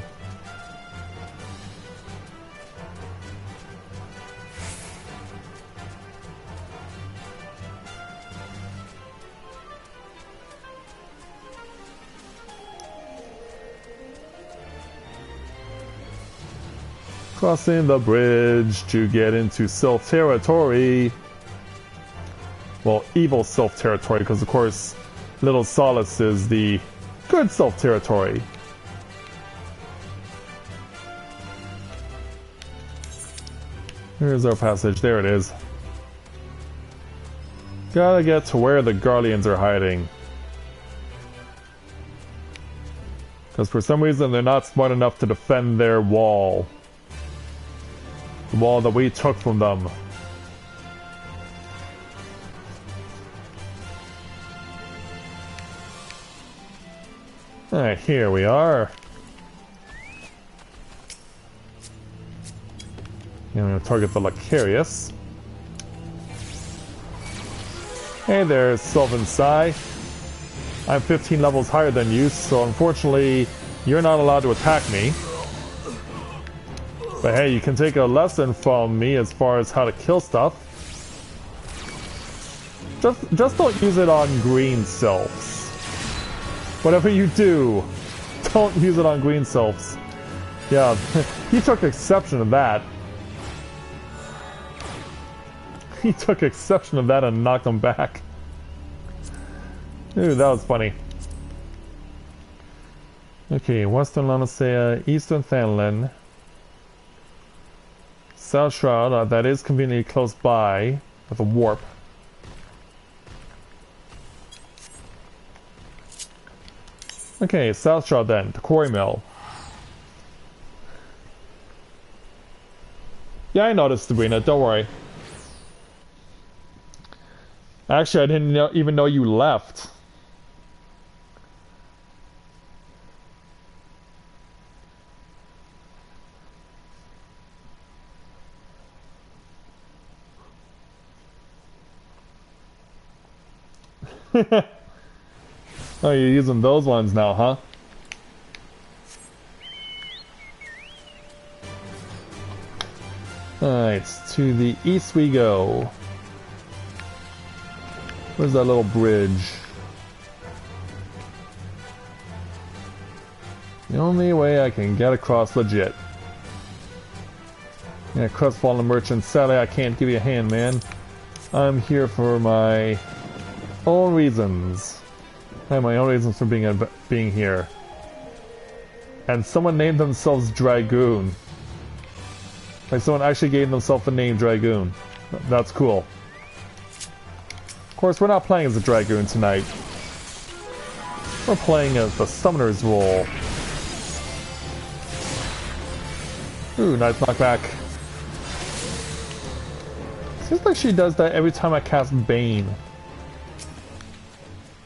Crossing the bridge to get into Sylph territory. Well, evil Sylph territory, because of course Little Solace is the good Sylph territory. Here's our passage. There it is. Gotta get to where the Guardians are hiding. Because for some reason they're not smart enough to defend their wall. The wall that we took from them. Alright, here we are. I'm going to target the Lucarius. Hey there, Sylvan Sai. I'm 15 levels higher than you, so unfortunately, you're not allowed to attack me. But hey, you can take a lesson from me as far as how to kill stuff. Just don't use it on green sylphs. Whatever you do, don't use it on green sylphs. Yeah, he took exception to that. He took exception to that and knocked him back. Ooh, that was funny. Okay, Western Lanicea, Eastern Thanlin. South Shroud, that is conveniently close by with a warp. Okay, South Shroud then, the Quarry Mill. Yeah, I noticed, Sabrina, don't worry. Actually, I didn't even know you left. Oh, you're using those ones now, huh? Alright, to the east we go. Where's that little bridge? The only way I can get across legit. Yeah, crestfallen merchant, sadly I can't give you a hand, man. I'm here for my own reasons. I have my own reasons for being here. And someone named themselves Dragoon. Like someone actually gave themselves the name Dragoon. That's cool. Of course, we're not playing as a Dragoon tonight. We're playing as the Summoner's role. Ooh, nice knockback. Seems like she does that every time I cast Bane.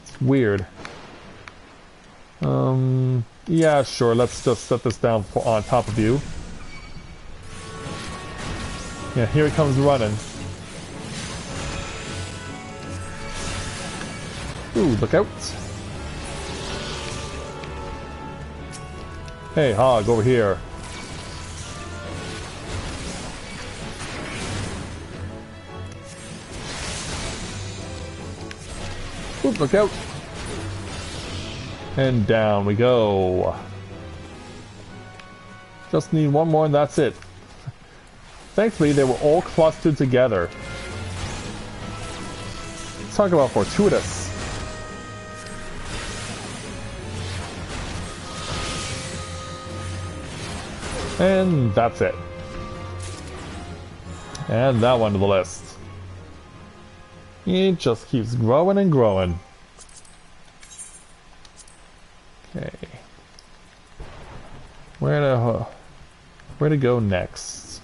It's weird. Yeah, sure, let's just set this down on top of you. Yeah, here he comes running. Ooh, look out. Hey, Hog, over here. Ooh, look out. And down we go. Just need one more and that's it. Thankfully, they were all clustered together. Let's talk about fortuitous. And that's it. And that one to the list. It just keeps growing and growing. Okay. Where to go next?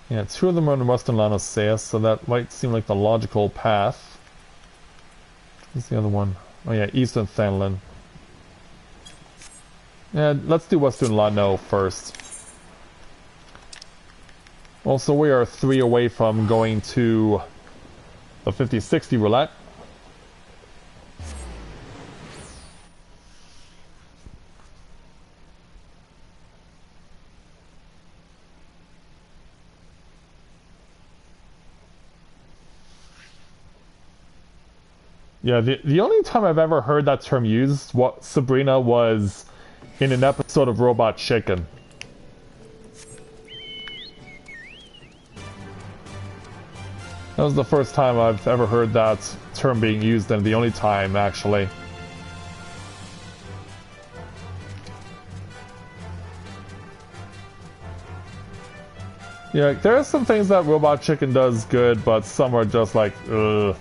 Yeah, two of them are in Western Eorzea, so that might seem like the logical path. What's the other one? Oh yeah, Eastern Thanlin. Yeah, let's do Western Lano first. Also, we are 3 away from going to the 50-60 roulette. Yeah, the only time I've ever heard that term used, Sabrina, was in an episode of Robot Chicken. That was the first time I've ever heard that term being used, and the only time, actually. Yeah, there are some things that Robot Chicken does good, but some are just like, ugh.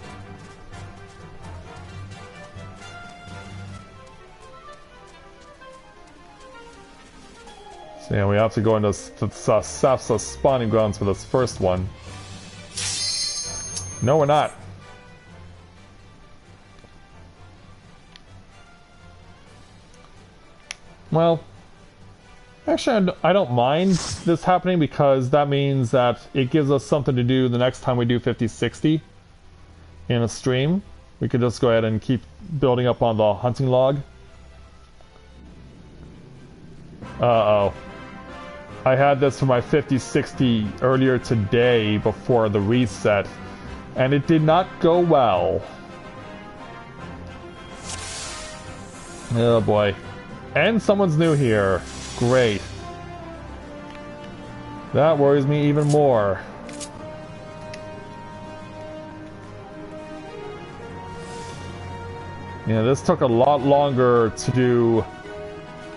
So yeah, we have to go into Safsa's spawning grounds for this first one. No, we're not. Well, actually, I don't mind this happening because that means that it gives us something to do the next time we do 50-60 in a stream. We could just go ahead and keep building up on the hunting log. Uh-oh. I had this for my 50-60 earlier today before the reset, and it did not go well. Oh boy. And someone's new here. Great. That worries me even more. Yeah, this took a lot longer to do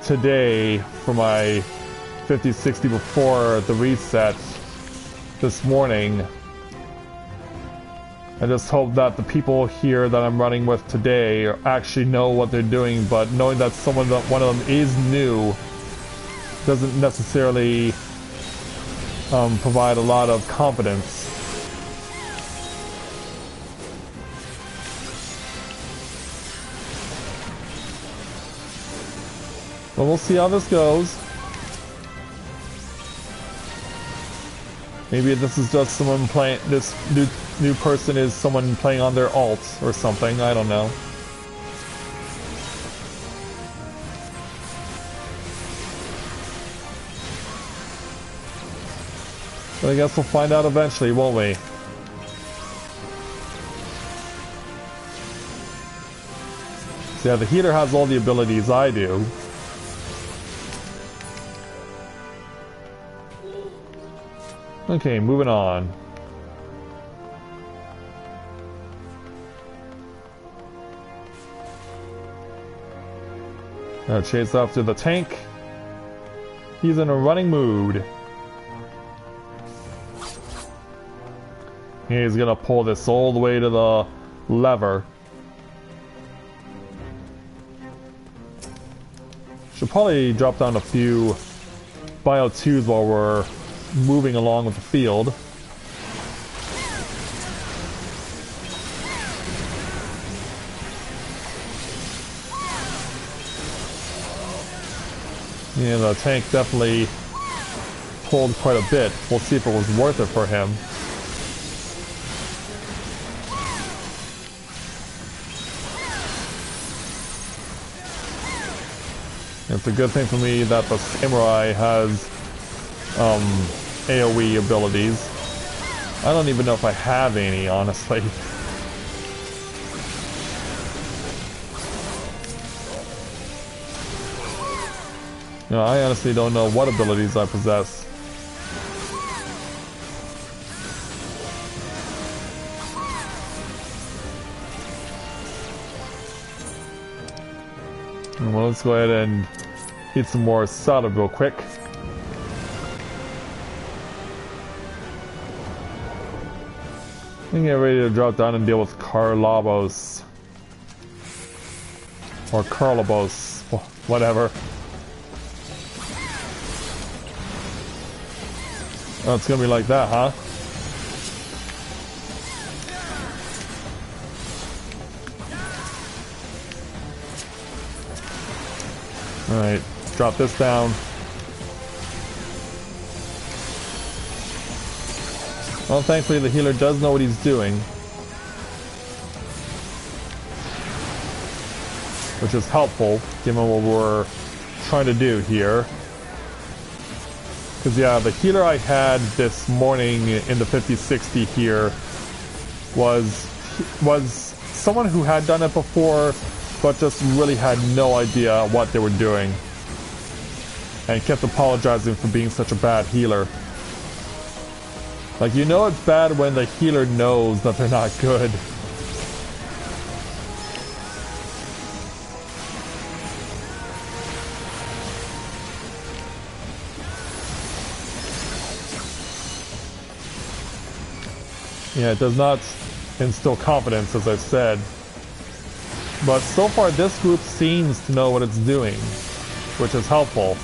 today for my 50-60 before the reset this morning. I just hope that the people here that I'm running with today actually know what they're doing, but knowing that one of them is new doesn't necessarily provide a lot of confidence. But we'll see how this goes. Maybe this is just someone playing, this new person is someone playing on their alt or something, I don't know. But I guess we'll find out eventually, won't we? So yeah, the healer has all the abilities I do. Okay, moving on. Now chase after the tank. He's in a running mood. He's gonna pull this all the way to the lever. Should probably drop down a few Bio 2s while we're moving along with the field. Yeah, the tank definitely pulled quite a bit. We'll see if it was worth it for him. It's a good thing for me that the samurai has AoE abilities. I don't even know if I have any, honestly. No, I honestly don't know what abilities I possess. Well, let's go ahead and eat some more salad real quick. And get ready to drop down and deal with Carlabos. Or Carlabos, whatever. Oh, it's gonna be like that, huh? Alright, drop this down. Well, thankfully the healer does know what he's doing. Which is helpful, given what we're trying to do here. Because yeah, the healer I had this morning in the 50-60 here was someone who had done it before, but just really had no idea what they were doing. And kept apologizing for being such a bad healer. Like, you know it's bad when the healer knows that they're not good. Yeah, it does not instill confidence, as I've said. But so far, this group seems to know what it's doing, which is helpful.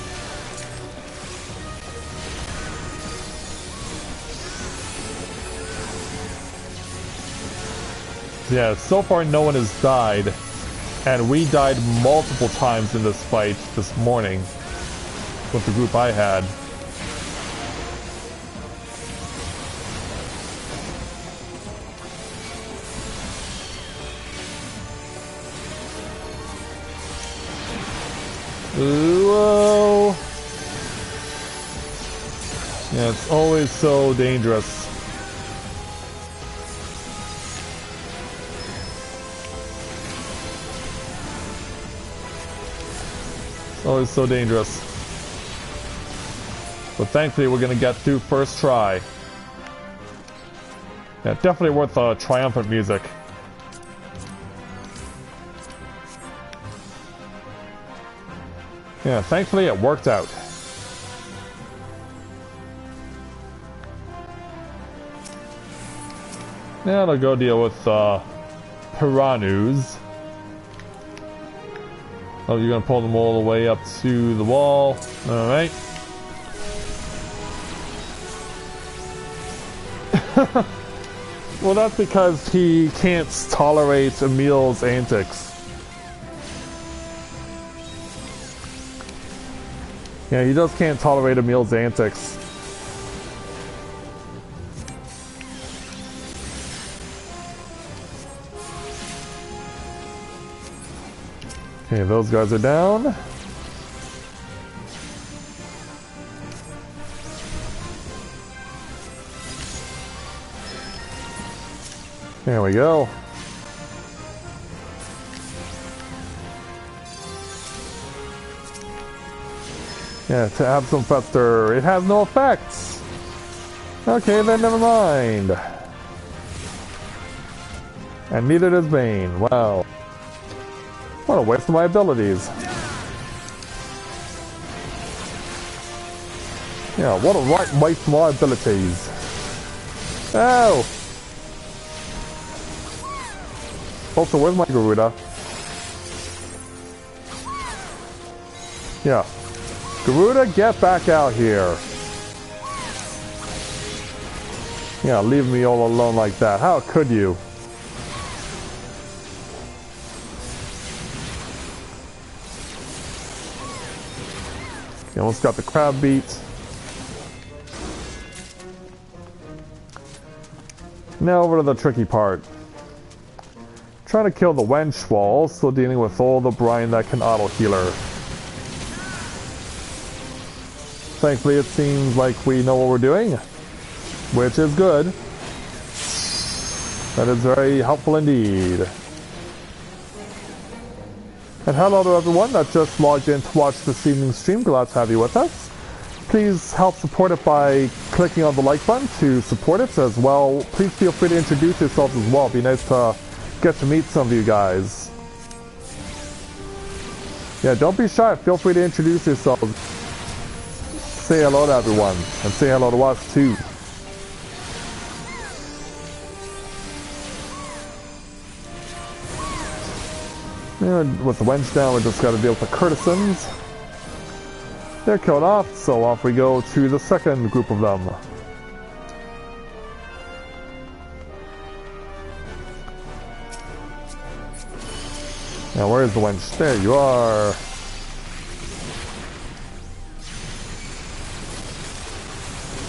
Yeah, so far no one has died, and we died multiple times in this fight this morning with the group I had. Whoa! Yeah, it's always so dangerous. It's always so dangerous. But thankfully we're gonna get through first try. Yeah, definitely worth the triumphant music. Yeah, thankfully it worked out. Now I'll go deal with Piranus. Oh, you're gonna pull them all the way up to the wall. Alright. Well, that's because he can't tolerate Emil's antics. Yeah, he just can't tolerate Emil's antics. Okay, those guys are down. There we go. Yeah, to Absol Fester, it has no effects. Okay, then never mind. And neither does Bane. Wow. What a waste of my abilities. Yeah, what a right waste of my abilities. Oh! Also, where's my Garuda? Yeah. Garuda, get back out here. Yeah, leave me all alone like that. How could you? Okay, almost got the crab beat. Now over to the tricky part. Trying to kill the wench while still dealing with all the brine that can auto-healer. Thankfully it seems like we know what we're doing, which is good. That is very helpful indeed. And hello to everyone that just logged in to watch this evening's stream. Glad to have you with us. Please help support it by clicking on the like button to support it as well. Please feel free to introduce yourselves as well. It'd be nice to get to meet some of you guys. Yeah, don't be shy. Feel free to introduce yourselves. Say hello to everyone. And say hello to us too. And with the wench down, we just got to deal with the courtesans. They're killed off, so off we go to the second group of them. Now, where's the wench? There you are.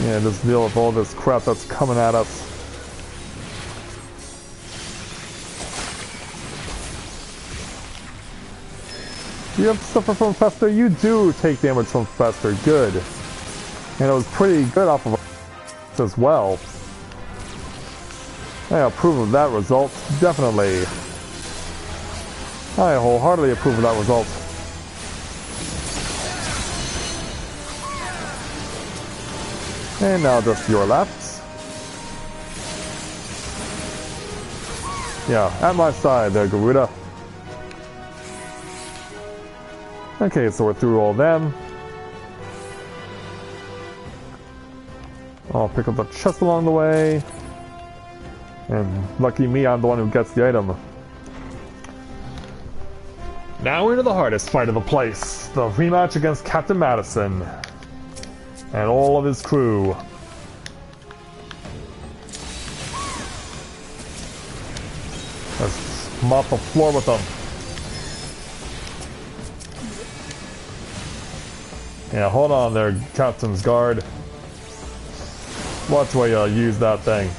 Yeah, just deal with all this crap that's coming at us. Do you have to suffer from Fester? You do take damage from Fester. Good. And it was pretty good off of us as well. I approve of that result. Definitely. I wholeheartedly approve of that result. And now just your left. Yeah, at my side there, Garuda. Okay, so we're through all them. I'll pick up the chest along the way. And lucky me, I'm the one who gets the item. Now into the hardest fight of the place. The rematch against Captain Madison. And all of his crew. Let's mop the floor with them. Yeah, hold on there, Captain's Guard. Watch where you use that thing.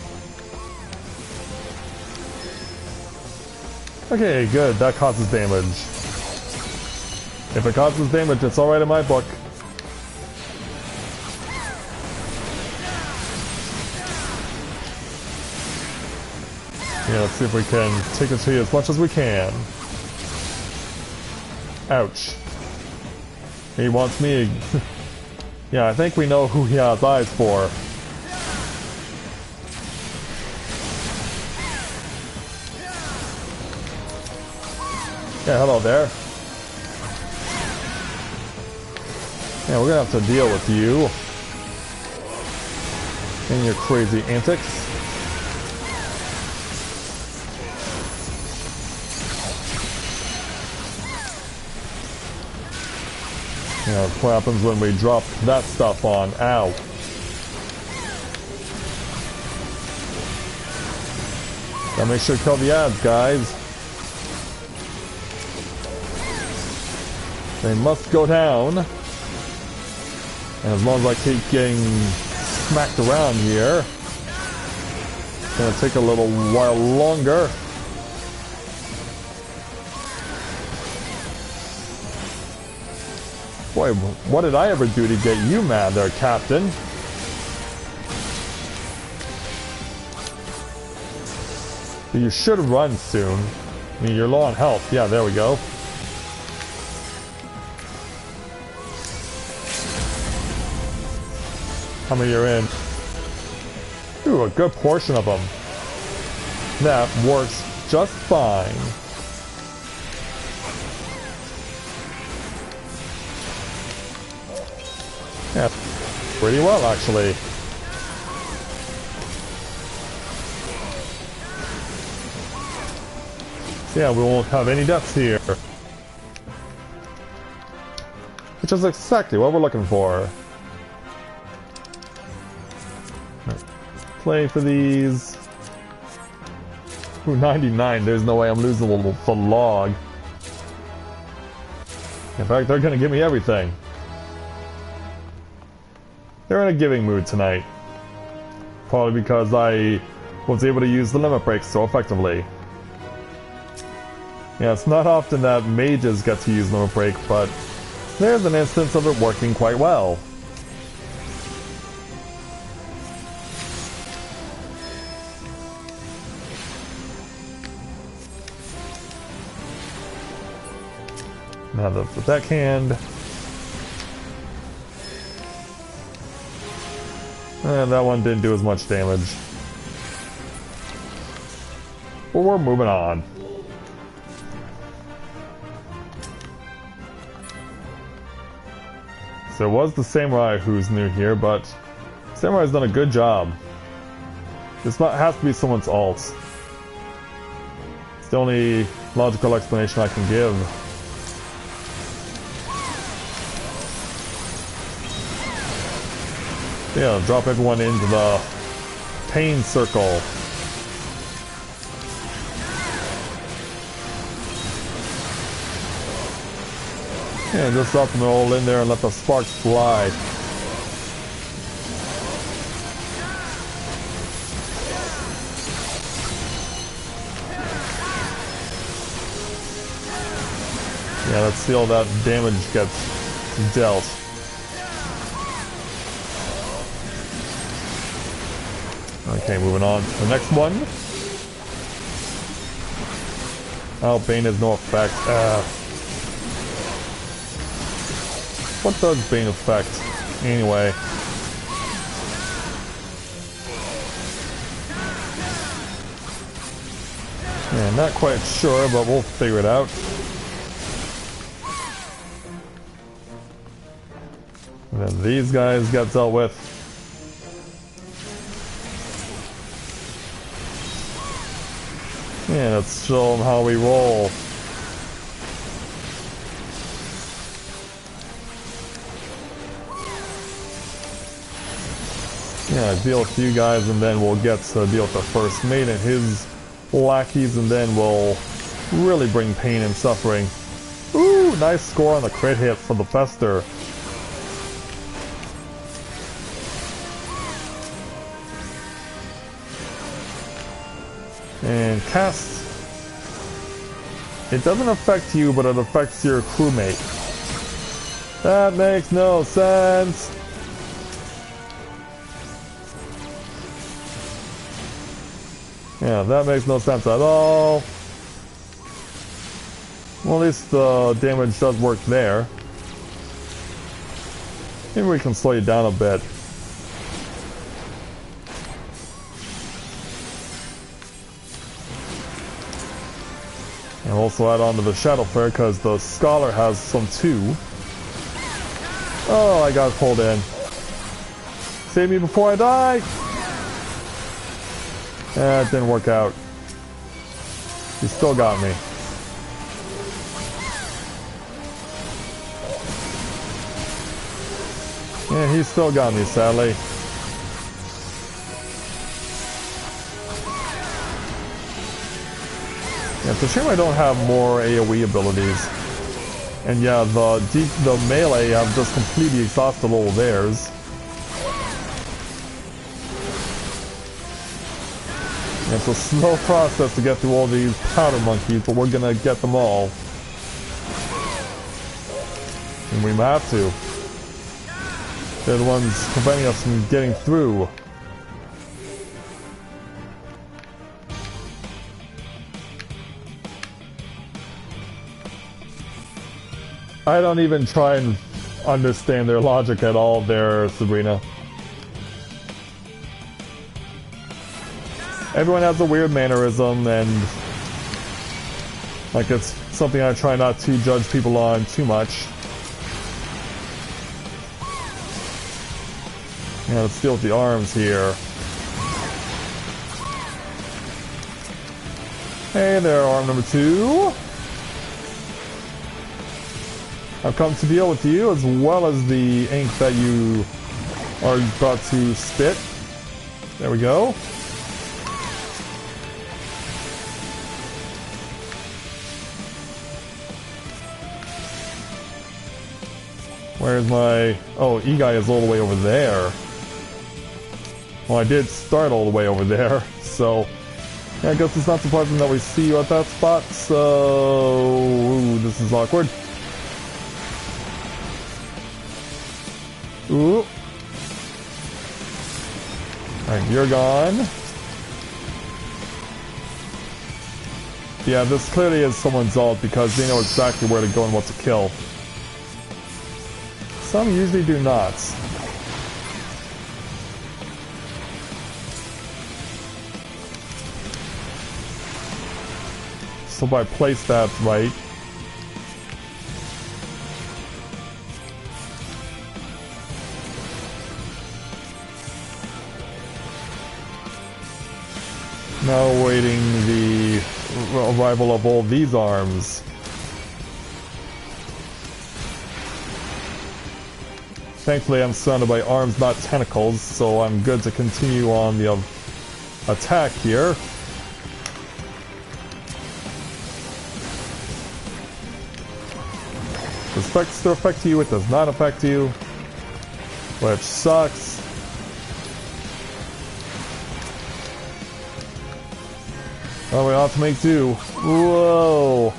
Okay, good. That causes damage. If it causes damage, it's alright in my book. Yeah, let's see if we can take it to you as much as we can. Ouch. He wants me. Yeah, I think we know who he has eyes for. Yeah, hello there. Yeah, we're gonna have to deal with you and your crazy antics. You know, what happens when we drop that stuff on? Ow. Gotta make sure to kill the ads, guys. They must go down. And as long as I keep getting smacked around here, it's gonna take a little while longer. Boy, what did I ever do to get you mad there, Captain? You should run soon. I mean, you're low on health. Yeah, there we go. How many are in? Ooh, a good portion of them. That works just fine. Yeah, pretty well actually. So yeah, we won't have any deaths here. Which which is exactly what we're looking for. Play for these. Ooh, 99. There's no way I'm losing the log. In fact, they're gonna give me everything. They're in a giving mood tonight. Probably because I was able to use the limit break so effectively. Yeah, it's not often that mages get to use limit break, but there's an instance of it working quite well. Now the deckhand. And that one didn't do as much damage. But we're moving on. So it was the samurai who's new here, but samurai's done a good job. This has to be someone's alt. It's the only logical explanation I can give. Yeah, drop everyone into the pain circle. Yeah, just drop them all in there and let the sparks fly. Yeah, let's see all that damage gets dealt. Okay, moving on to the next one. Oh, Bane has no effect. What does Bane affect? Anyway. Yeah, not quite sure, but we'll figure it out. And then these guys got dealt with. Yeah, let's show them how we roll. Yeah, deal with a few guys and then we'll get to deal with the first mate and his lackeys, and then we'll really bring pain and suffering. Ooh, nice score on the crit hit for the Fester. And cast. It doesn't affect you, but it affects your crewmate. That makes no sense. Yeah, that makes no sense at all. Well, at least the damage does work there. Maybe we can slow you down a bit. And also add on to the Shadow Flare because the Scholar has some too. Oh, I got pulled in. Save me before I die! It didn't work out. He still got me. Yeah, he still got me, sadly. Yeah, it's a shame I don't have more AoE abilities. And yeah, the melee have just completely exhausted all of theirs. It's a slow process to get through all these powder monkeys, but we're gonna get them all. And we have to. They're the ones preventing us from getting through. I don't even try and understand their logic at all there, Sabrina. Everyone has a weird mannerism, and like it's something I try not to judge people on too much. Yeah, let's deal with the arms here. Hey there, arm number 2. I've come to deal with you as well as the ink that you are about to spit. There we go. Where's my... Oh, E-Guy is all the way over there. Well, I did start all the way over there, so... Yeah, I guess it's not surprising that we see you at that spot, so... Ooh, this is awkward. Ooh. Alright, you're gone. Yeah, this clearly is someone's ult because they know exactly where to go and what to kill. Some usually do not. So if I place that right... Now awaiting the arrival of all these arms. Thankfully I'm surrounded by arms, not tentacles, so I'm good to continue on the attack here. It's supposed to affect you, it does not affect you, which sucks. Well, we ought to make do. Whoa!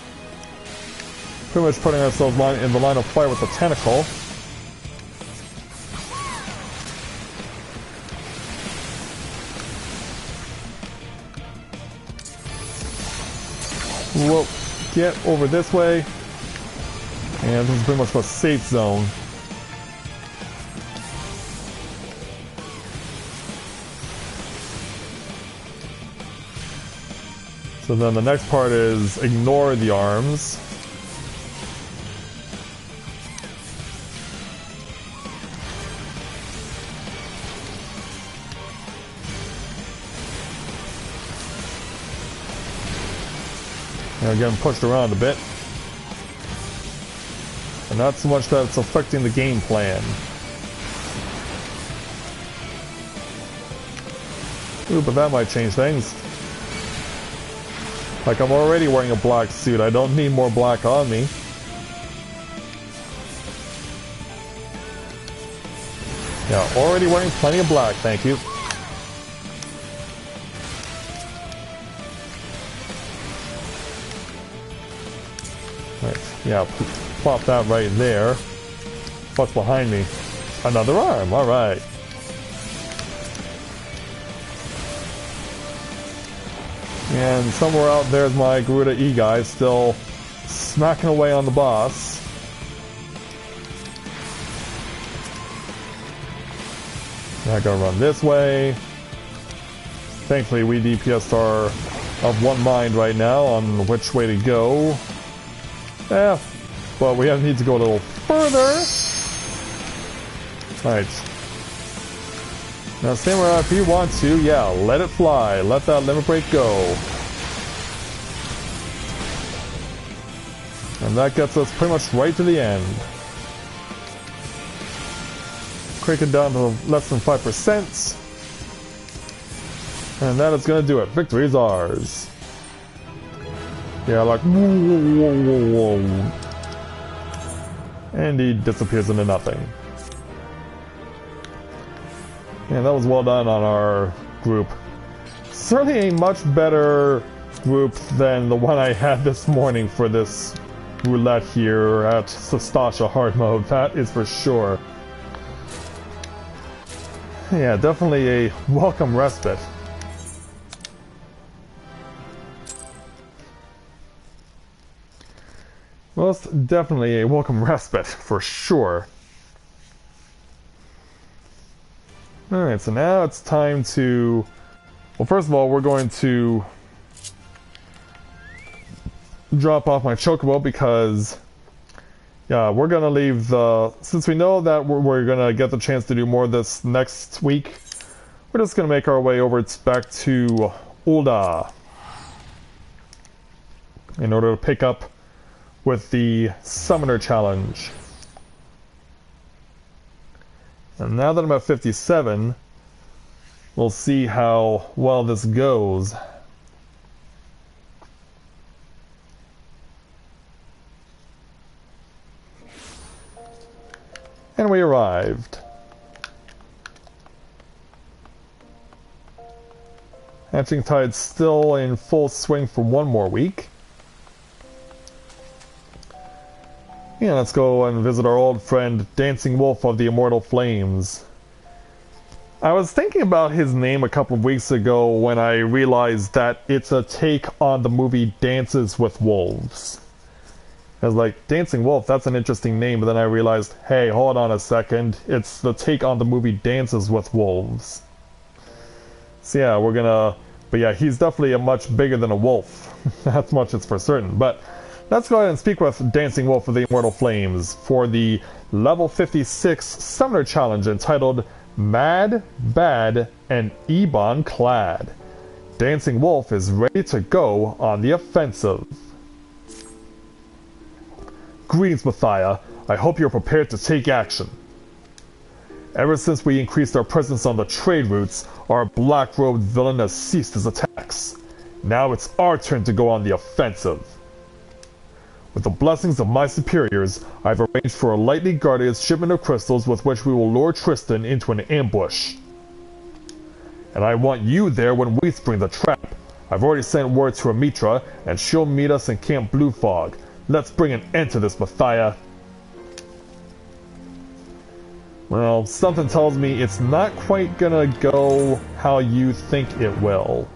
Pretty much putting ourselves in the line of fire with the tentacle. Whoa! Get over this way. And this is pretty much a safe zone. So then the next part is ignore the arms. Now getting pushed around a bit. And not so much that it's affecting the game plan. Ooh, but that might change things. Like, I'm already wearing a black suit. I don't need more black on me. Yeah, already wearing plenty of black, thank you. Right, yeah, plop that right there. What's behind me? Another arm, alright. And somewhere out there's my Garuda E-Guy still smacking away on the boss. Now I gotta run this way. Thankfully we DPS are of one mind right now on which way to go. Yeah, but we need to go a little further. Right. Now stand around if you want to, yeah, let it fly. Let that limit break go. And that gets us pretty much right to the end. Crank it down to less than 5%. And that is going to do it. Victory is ours. Yeah, like, whoa, whoa, whoa. And he disappears into nothing. Yeah, that was well done on our group. Certainly a much better group than the one I had this morning for this roulette here at Sastasha hard mode, that is for sure. Yeah, definitely a welcome respite. Most definitely a welcome respite, for sure. Alright, so now it's time to... Well, first of all, we're going to drop off my chocobo because... Yeah, we're going to leave the... Since we know that we're going to get the chance to do more this next week, we're just going to make our way over back to Ulda in order to pick up with the Summoner Challenge. And now that I'm at 57, we'll see how well this goes. And we arrived. Hatching Tide's still in full swing for one more week. Yeah, let's go and visit our old friend Dancing Wolf of the Immortal Flames. I was thinking about his name a couple of weeks ago when I realized that it's a take on the movie Dances with Wolves. I was like, Dancing Wolf, that's an interesting name, but then I realized, hey, hold on a second, it's the take on the movie Dances with Wolves. So yeah, we're gonna... But yeah, he's definitely a much bigger than a wolf. That much is for certain. But let's go ahead and speak with Dancing Wolf of the Immortal Flames for the level 56 Summoner Challenge entitled Mad, Bad, and Ebon Clad. Dancing Wolf is ready to go on the offensive. Greetings, Matthia. I hope you're prepared to take action. Ever since we increased our presence on the trade routes, our black-robed villain has ceased his attacks. Now it's our turn to go on the offensive. With the blessings of my superiors, I've arranged for a lightly guarded shipment of crystals with which we will lure Tristan into an ambush. And I want you there when we spring the trap. I've already sent word to Amitra, and she'll meet us in Camp Blue Fog. Let's bring an end to this, Matthia. Well, something tells me it's not quite gonna go how you think it will.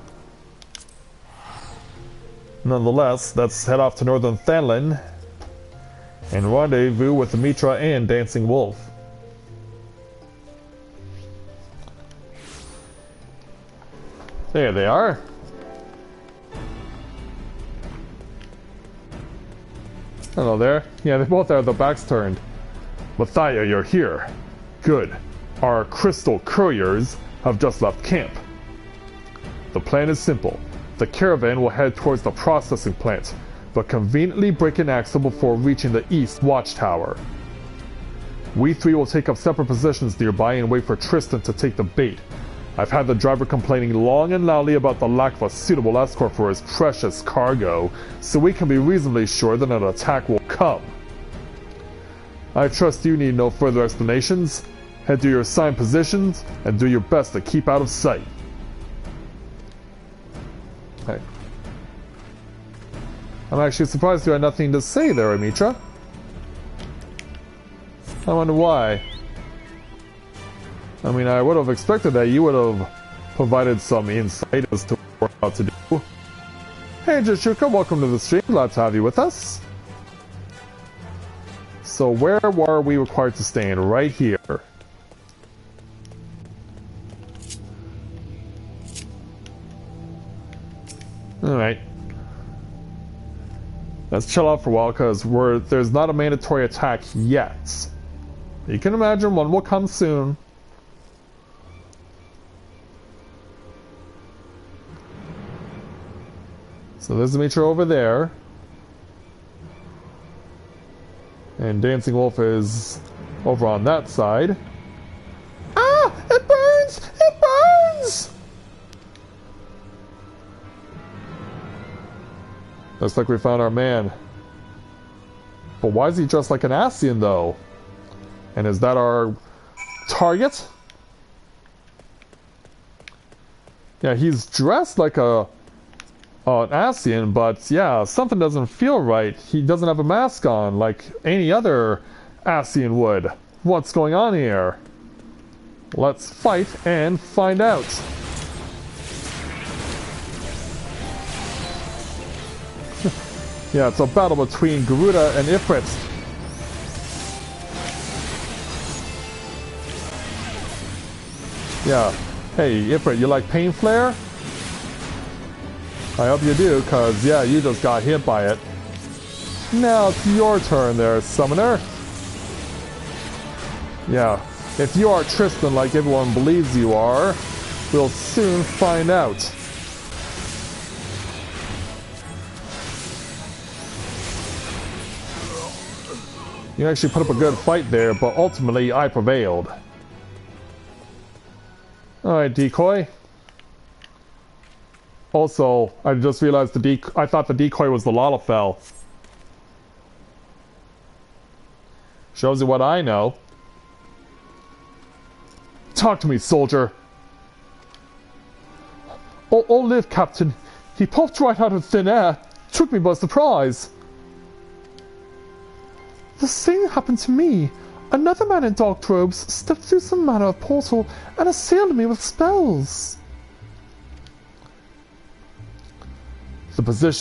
Nonetheless, let's head off to Northern Thanlin and rendezvous with Amitra and Dancing Wolf. There they are. Hello there. Yeah, they both have their backs turned. Matthia, you're here. Good. Our crystal couriers have just left camp. The plan is simple. The caravan will head towards the processing plant, but conveniently break an axle before reaching the east watchtower. We three will take up separate positions nearby and wait for Tristan to take the bait. I've had the driver complaining long and loudly about the lack of a suitable escort for his precious cargo, so we can be reasonably sure that an attack will come. I trust you need no further explanations. Head to your assigned positions and do your best to keep out of sight. Hey. I'm actually surprised you had nothing to say there, Amitra. I wonder why. I mean, I would have expected that you would have provided some insight as to what we're about to do. Hey, Jashuka, welcome to the stream. Glad to have you with us. So where were we required to stand? Right here. Alright. Let's chill out for a while because there's not a mandatory attack yet. You can imagine one will come soon. So there's Amitra over there. And Dancing Wolf is over on that side. Ah! It burns! It burns! Looks like we found our man. But why is he dressed like an Ascian, though? And is that our target? Yeah, he's dressed like an Ascian, but yeah, something doesn't feel right. He doesn't have a mask on like any other Ascian would. What's going on here? Let's fight and find out. Yeah, it's a battle between Garuda and Ifrit. Yeah. Hey, Ifrit, you like Pain Flare? I hope you do, cause yeah, you just got hit by it. Now it's your turn there, Summoner. Yeah, if you are Tristan like everyone believes you are, we'll soon find out. You actually put up a good fight there, but ultimately I prevailed. Alright, decoy. Also, I just realized I thought the decoy was the Lalafell. Shows you what I know. Talk to me, soldier. Oh, live, Captain. He popped right out of thin air. Took me by surprise. The same happened to me. Another man in dark robes stepped through some manner of portal and assailed me with spells.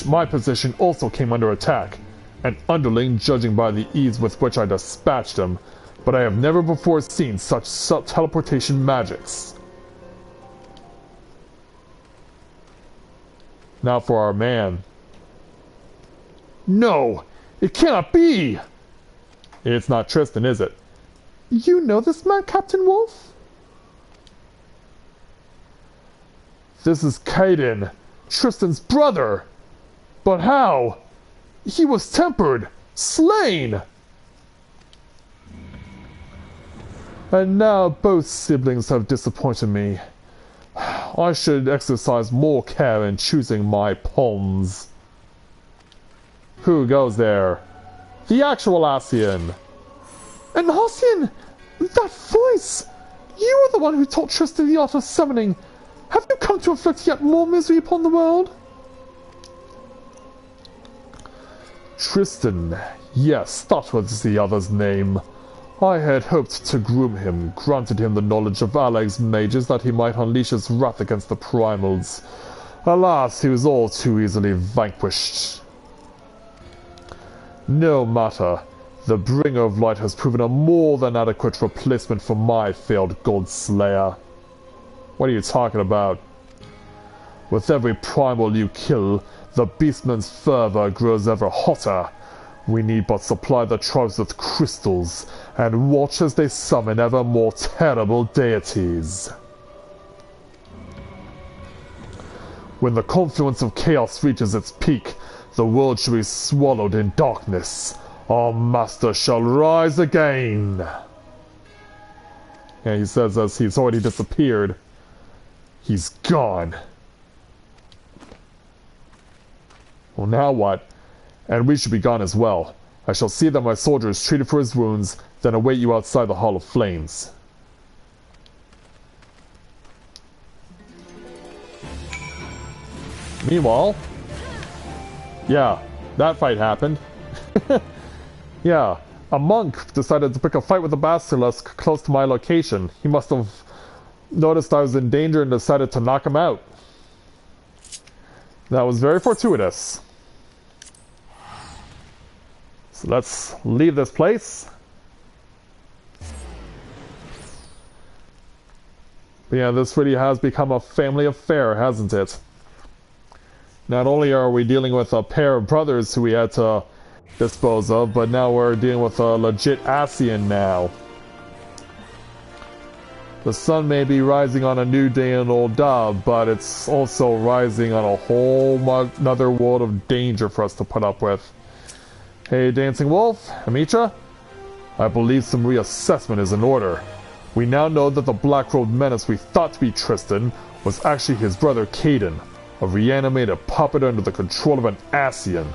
My position also came under attack, an underling judging by the ease with which I dispatched him, but I have never before seen such teleportation magics. Now for our man. No! It cannot be! It's not Tristan, is it? You know this man, Captain Wolf? This is Caden, Tristan's brother. But how? He was tempered, slain! And now both siblings have disappointed me. I should exercise more care in choosing my pawns. Who goes there? The actual Asian. An Asian? That voice! You are the one who taught Tristan the art of summoning. Have you come to inflict yet more misery upon the world? Tristan. Yes, that was the other's name. I had hoped to groom him, granted him the knowledge of Alleg's mages that he might unleash his wrath against the primals. Alas, he was all too easily vanquished. No matter. The Bringer of Light has proven a more than adequate replacement for my failed God Slayer. What are you talking about? With every primal you kill, the beastman's fervor grows ever hotter. We need but supply the tribes with crystals, and watch as they summon ever more terrible deities. When the confluence of chaos reaches its peak, the world shall be swallowed in darkness. Our master shall rise again. Yeah, he says as he's already disappeared. He's gone. Well, now what? And we should be gone as well. I shall see that my soldier is treated for his wounds, then await you outside the Hall of Flames. Meanwhile, yeah, that fight happened. Yeah, a monk decided to pick a fight with a basilisk close to my location. He must have noticed I was in danger and decided to knock him out. That was very fortuitous. So let's leave this place. But yeah, this really has become a family affair, hasn't it? Not only are we dealing with a pair of brothers who we had to dispose of, but now we're dealing with a legit Asian now. The sun may be rising on a new day in Old Dub, but it's also rising on a whole another world of danger for us to put up with. Hey, Dancing Wolf, Amitra? I believe some reassessment is in order. We now know that the black-robed menace we thought to be Tristan was actually his brother Caden, a reanimated puppet under the control of an Asian.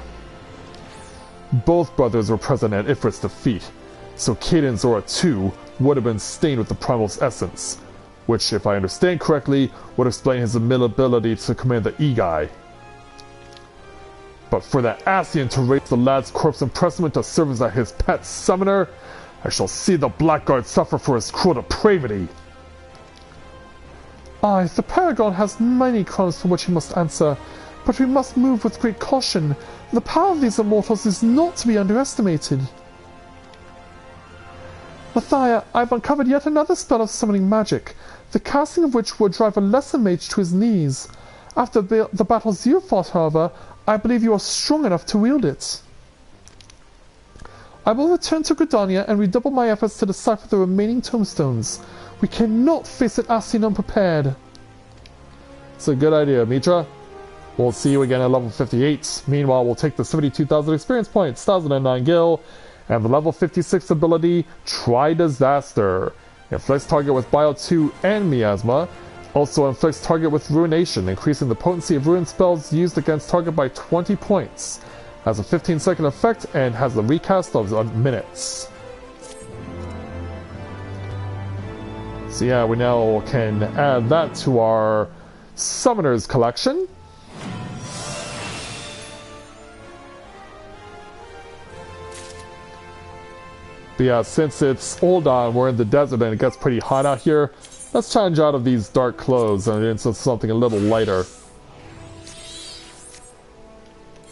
Both brothers were present at Ifrit's defeat, so Caden's aura too would have been stained with the primal's essence, which, if I understand correctly, would explain his ability to command the Egai. But for that Asian to raise the lad's corpse and press him into service as his pet summoner, I shall see the Blackguard suffer for his cruel depravity. Aye, the Paragon has many crimes for which he must answer, but we must move with great caution. The power of these immortals is not to be underestimated. Matthia, I've uncovered yet another spell of summoning magic, the casting of which would drive a lesser mage to his knees. After the battles you fought, however, I believe you are strong enough to wield it. I will return to Gridania and redouble my efforts to decipher the remaining tombstones. We cannot face an Asian unprepared. It's a good idea, Mitra. We'll see you again at level 58. Meanwhile, we'll take the 72,000 experience points, 1,009 gil, And the level 56 ability, Try Disaster. Inflicts target with Bio 2 and Miasma. Also inflicts target with Ruination, increasing the potency of ruin spells used against target by 20 points. Has a 15-second effect and has the recast of minutes. So yeah, we now can add that to our Summoners collection. But yeah, since it's Ul'dah, we're in the desert and it gets pretty hot out here, let's change out of these dark clothes and into something a little lighter.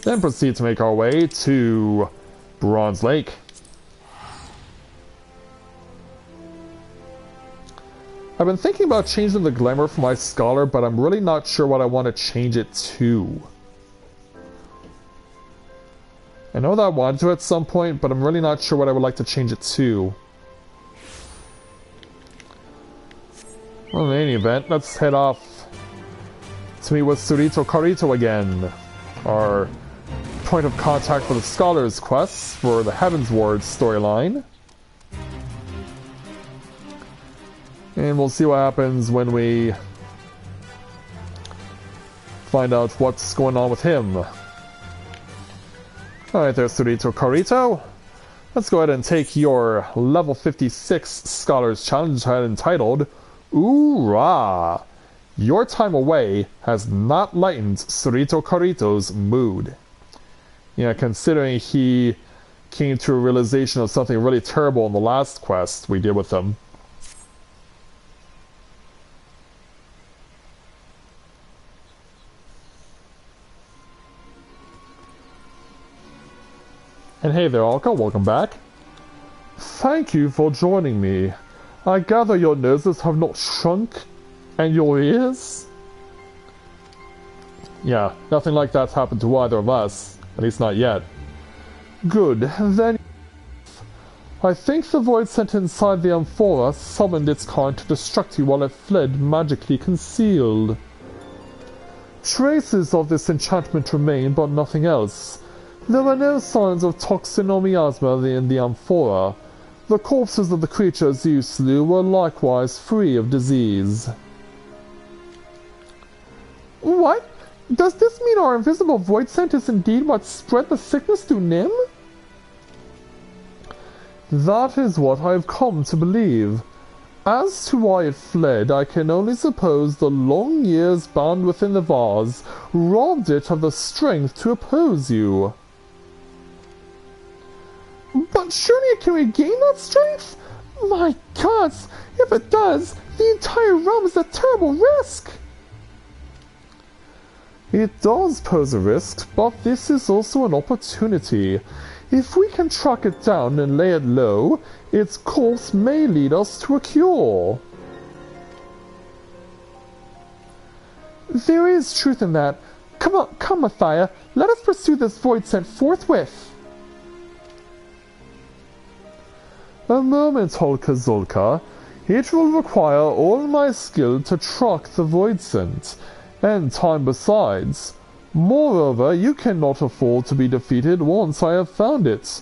Then proceed to make our way to Bronze Lake. I've been thinking about changing the glamour for my scholar, but I'm really not sure what I want to change it to. I know that I wanted to at some point, but I'm really not sure what I would like to change it to. Well, in any event, let's head off to meet with Surito Carito again, our point of contact for the Scholar's quests for the Heavens Ward storyline. And we'll see what happens when we find out what's going on with him. Alright there, Surito Carito. Let's go ahead and take your level 56 Scholar's Challenge entitled Oorah! Your time away has not lightened Surito Carito's mood. Yeah, considering he came to a realization of something really terrible in the last quest we did with him. And hey there, Alka, welcome back. Thank you for joining me. I gather your noses have not shrunk, and your ears? Yeah, nothing like that's happened to either of us. At least not yet. Good, then... I think the void sent inside the amphora summoned its kind to destruct you while it fled magically concealed. Traces of this enchantment remain, but nothing else. There were no signs of toxin or miasma in the amphora. The corpses of the creatures you slew were likewise free of disease. What? Does this mean our invisible void scent is indeed what spread the sickness to Nim? That is what I have come to believe. As to why it fled, I can only suppose the long years bound within the vase robbed it of the strength to oppose you. But surely it can regain that strength? My gods, if it does, the entire realm is a terrible risk! It does pose a risk, but this is also an opportunity. If we can track it down and lay it low, its course may lead us to a cure. There is truth in that. Come on, come, Matthia, let us pursue this void scent forthwith. A moment, Holka Zulka. It will require all my skill to track the void scent, and time besides. Moreover, you cannot afford to be defeated once I have found it.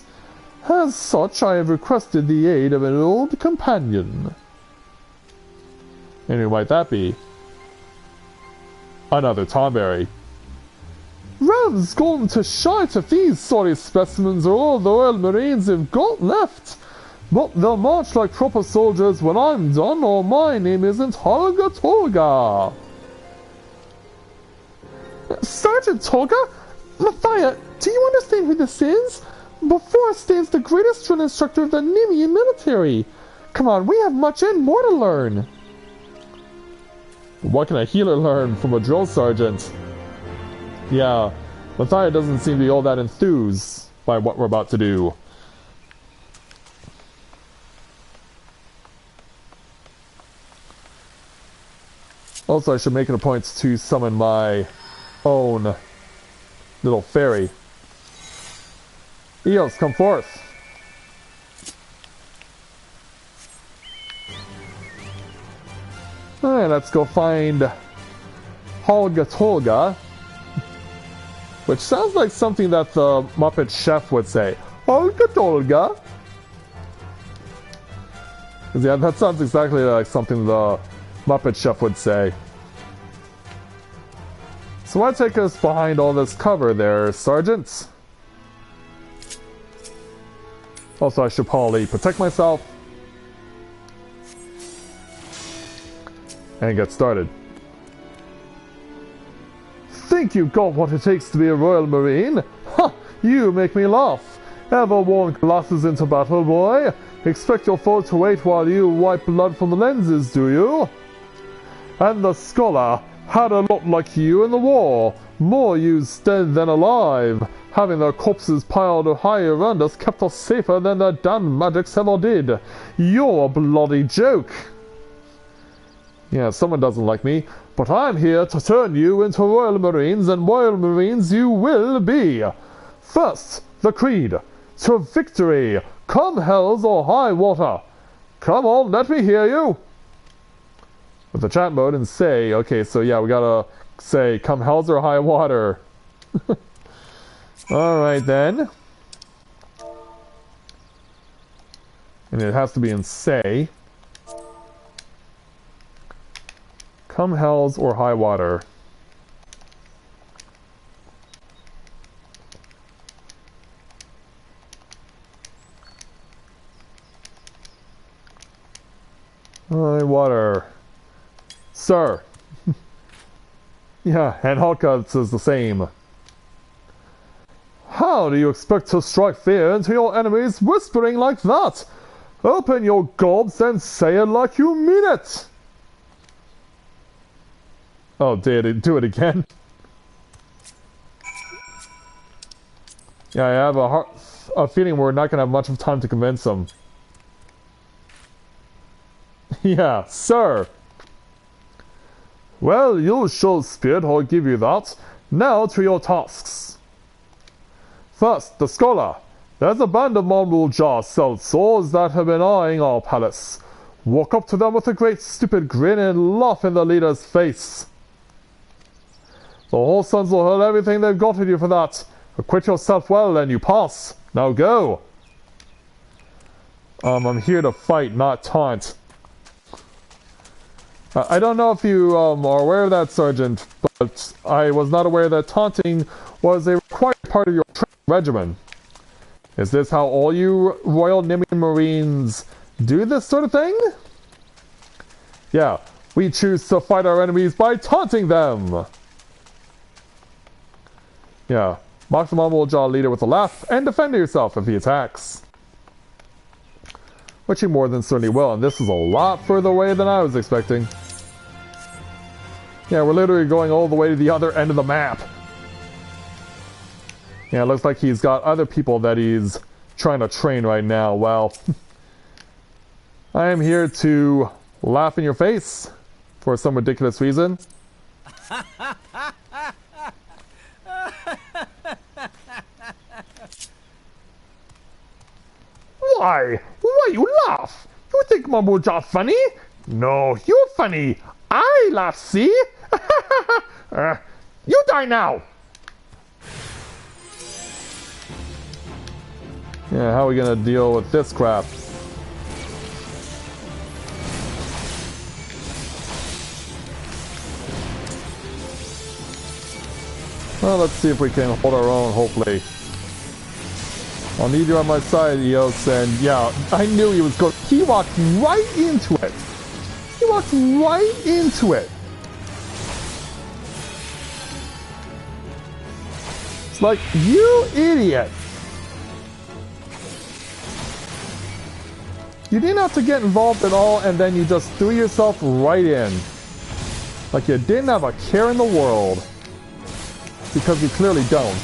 As such, I have requested the aid of an old companion. And who might that be? Another Tomberry. Realm's gone to shite if these sorry specimens are all the Royal Marines have got left. But they'll march like proper soldiers when I'm done, or my name isn't Holga Tolga. Sergeant Tolga? Matthia, do you understand who this is? Before us stands the greatest drill instructor of the Nimian military. Come on, we have much and more to learn. What can a healer learn from a drill sergeant? Yeah, Matthia doesn't seem to be all that enthused by what we're about to do. Also, I should make it a point to summon my own little fairy. Eos, come forth! Alright, let's go find Holga Tolga. Which sounds like something that the Muppet Chef would say. Holga Tolga! Yeah, that sounds exactly like something the Muppet Chef would say. So why take us behind all this cover there, Sergeant? Also, I should probably protect myself. And get started. Think you've got what it takes to be a Royal Marine? Ha! You make me laugh. Ever worn glasses into battle, boy? Expect your foe to wait while you wipe blood from the lenses, do you? And the scholar had a lot like you in the war. More used dead than alive. Having their corpses piled high around us kept us safer than their damned magics ever did. You're a bloody joke. Yeah, someone doesn't like me, but I'm here to turn you into Royal Marines, and Royal Marines you will be. First, the creed. To victory. Come hells or high water. Come on, let me hear you. With the chat mode and say, okay, so yeah, we gotta say, come hells or high water. Alright then. And it has to be in say. Come hells or high water. High water. Sir. Yeah, and Hawkeye says the same. How do you expect to strike fear into your enemies whispering like that? Open your gobs and say it like you mean it! Oh, did it do it again? Yeah, I have a feeling we're not gonna have much of time to convince him. Yeah, sir! Well, you'll show spirit, I'll give you that. Now to your tasks. First, the scholar. There's a band of Monrule sold swords that have been eyeing our palace. Walk up to them with a great stupid grin and laugh in the leader's face. The whole sons will hurl everything they've got at you for that. Acquit yourself well and you pass. Now go. I'm here to fight, not taunt. I don't know if you are aware of that, Sergeant, but I was not aware that taunting was a required part of your training regimen. Is this how all you Royal Nimian Marines do this sort of thing? Yeah, we choose to fight our enemies by taunting them! Yeah, mock the Monrule leader with a laugh and defend yourself if he attacks. Which he more than certainly will, and this is a lot further away than I was expecting. Yeah, we're literally going all the way to the other end of the map. Yeah, it looks like he's got other people that he's trying to train right now. Well, I am here to laugh in your face for some ridiculous reason. Why? Why you laugh? You think Monrule funny? No, you're funny. I laugh, see? You die now! Yeah, how are we gonna deal with this crap? Well, let's see if we can hold our own, hopefully. I'll need you on my side, Eos, and yeah, I knew he was going. He walked right into it. He walked right into it. It's like, you idiot. You didn't have to get involved at all, and then you just threw yourself right in. Like you didn't have a care in the world. Because you clearly don't.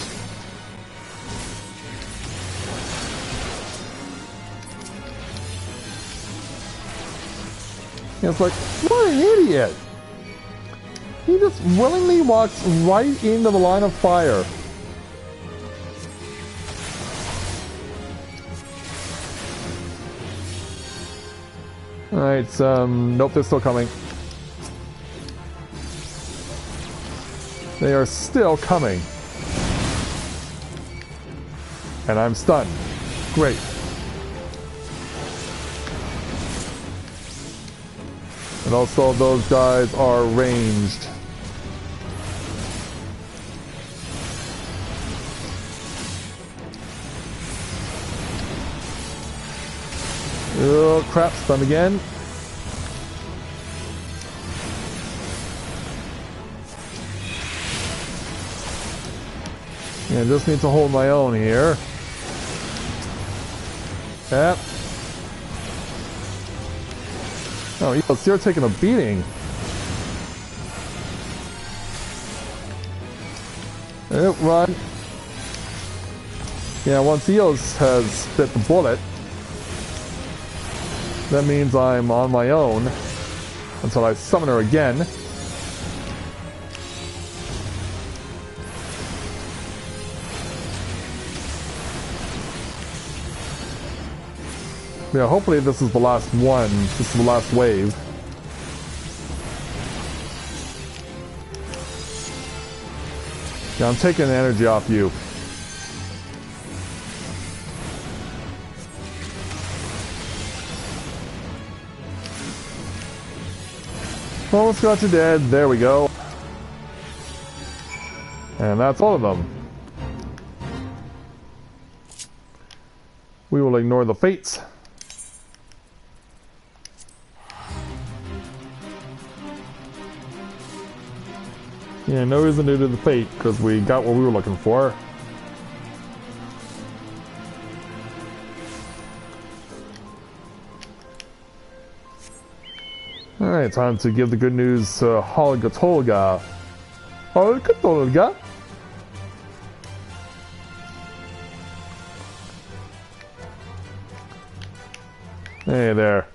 It's like, what an idiot! He just willingly walks right into the line of fire. Alright, nope, they're still coming. They are still coming. And I'm stunned. Great. And also those guys are ranged. Oh crap, stunned again. Yeah, just need to hold my own here. Yep. Oh, Eos, you're taking a beating. Yep, run. Yeah, once Eos has bit the bullet, that means I'm on my own until I summon her again. Yeah, hopefully this is the last one. This is the last wave. Yeah, I'm taking energy off you. Almost got you dead. There we go. And that's all of them. We will ignore the fates. Yeah, no reason to do the fate, because we got what we were looking for. Alright, time to give the good news to Holgatolga. Holgatolga? Hey there.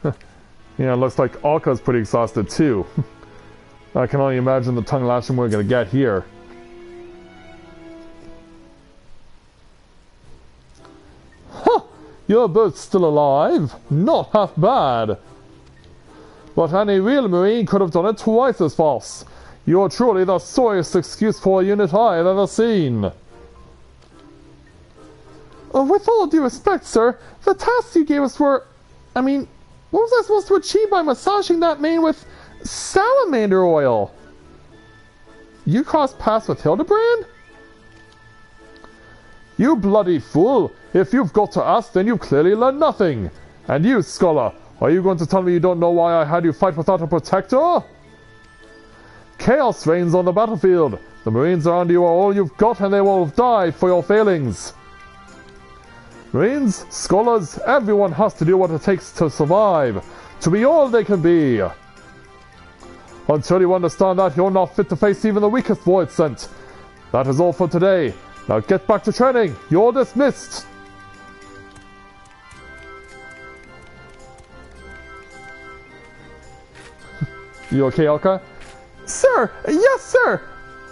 Yeah, looks like Alka's pretty exhausted too. I can only imagine the tongue lashing we're gonna get here. Huh! You're both still alive? Not half bad! But any real Marine could have done it twice as fast. You're truly the sorriest excuse for a unit I have ever seen. With all due respect, sir, the tasks you gave us were... I mean, what was I supposed to achieve by massaging that mane with salamander oil? You crossed paths with Hildebrand? You bloody fool! If you've got to ask, then you've clearly learned nothing. And you, scholar, are you going to tell me you don't know why I had you fight without a protector? Chaos reigns on the battlefield. The Marines around you are all you've got, and they will die for your failings. Marines, scholars, everyone has to do what it takes to survive, to be all they can be. Until you understand that, you're not fit to face even the weakest void sent. That is all for today. Now get back to training. You're dismissed. You okay, Alka? Sir! Yes, sir!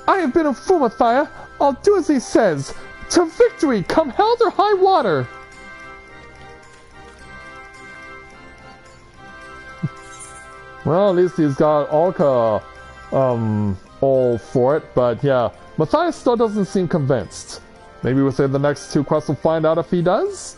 I have been informed, Matthia. I'll do as he says. To victory, come hell or high water! Well, at least he's got Alka, all for it, but yeah, Matthia still doesn't seem convinced. Maybe within the next 2 quests we'll find out if he does?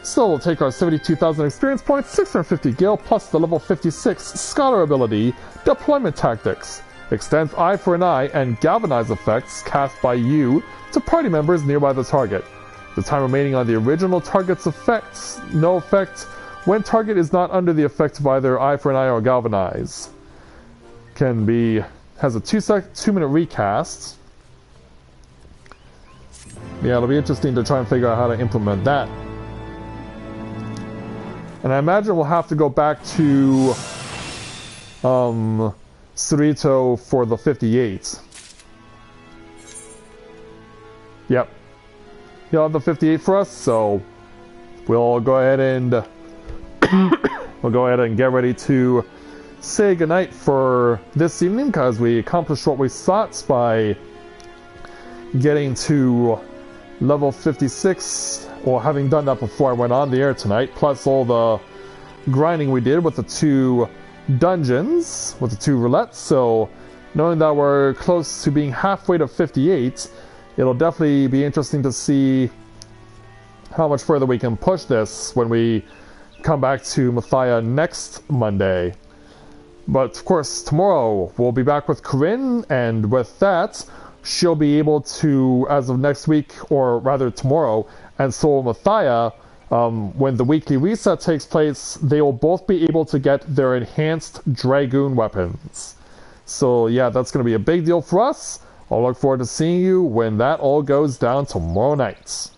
So we'll take our 72,000 experience points, 650 gil, plus the level 56 scholar ability, Deployment Tactics. Extends Eye for an Eye and Galvanize effects cast by you to party members nearby the target. The time remaining on the original target's effects, no effect when target is not under the effect of either Eye for an Eye or Galvanize. Has a 2-minute recast. Yeah, it'll be interesting to try and figure out how to implement that. And I imagine we'll have to go back to Cerrito for the 58. Yep. He'll have the 58 for us, so we'll go ahead and get ready to say goodnight for this evening, because we accomplished what we sought by getting to level 56, or having done that before I went on the air tonight, plus all the grinding we did with the 2 dungeons, with the 2 roulettes. So knowing that we're close to being halfway to 58, it'll definitely be interesting to see how much further we can push this when we come back to Matthia next Monday. But of course, tomorrow we'll be back with Corinne, and with that, she'll be able to, as of next week, or rather tomorrow, and so will Matthia, when the weekly reset takes place, they will both be able to get their enhanced Dragoon weapons. So yeah, that's going to be a big deal for us. I'll look forward to seeing you when that all goes down tomorrow night.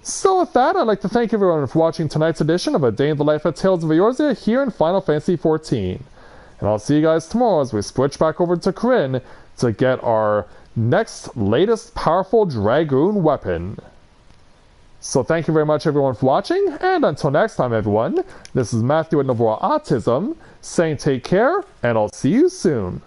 So with that, I'd like to thank everyone for watching tonight's edition of A Day in the Life of Tales of Eorzea here in Final Fantasy XIV. And I'll see you guys tomorrow as we switch back over to Corinne to get our next latest powerful Dragoon weapon. So thank you very much everyone for watching, and until next time everyone, this is Matthia with Novaura Autism, saying take care, and I'll see you soon.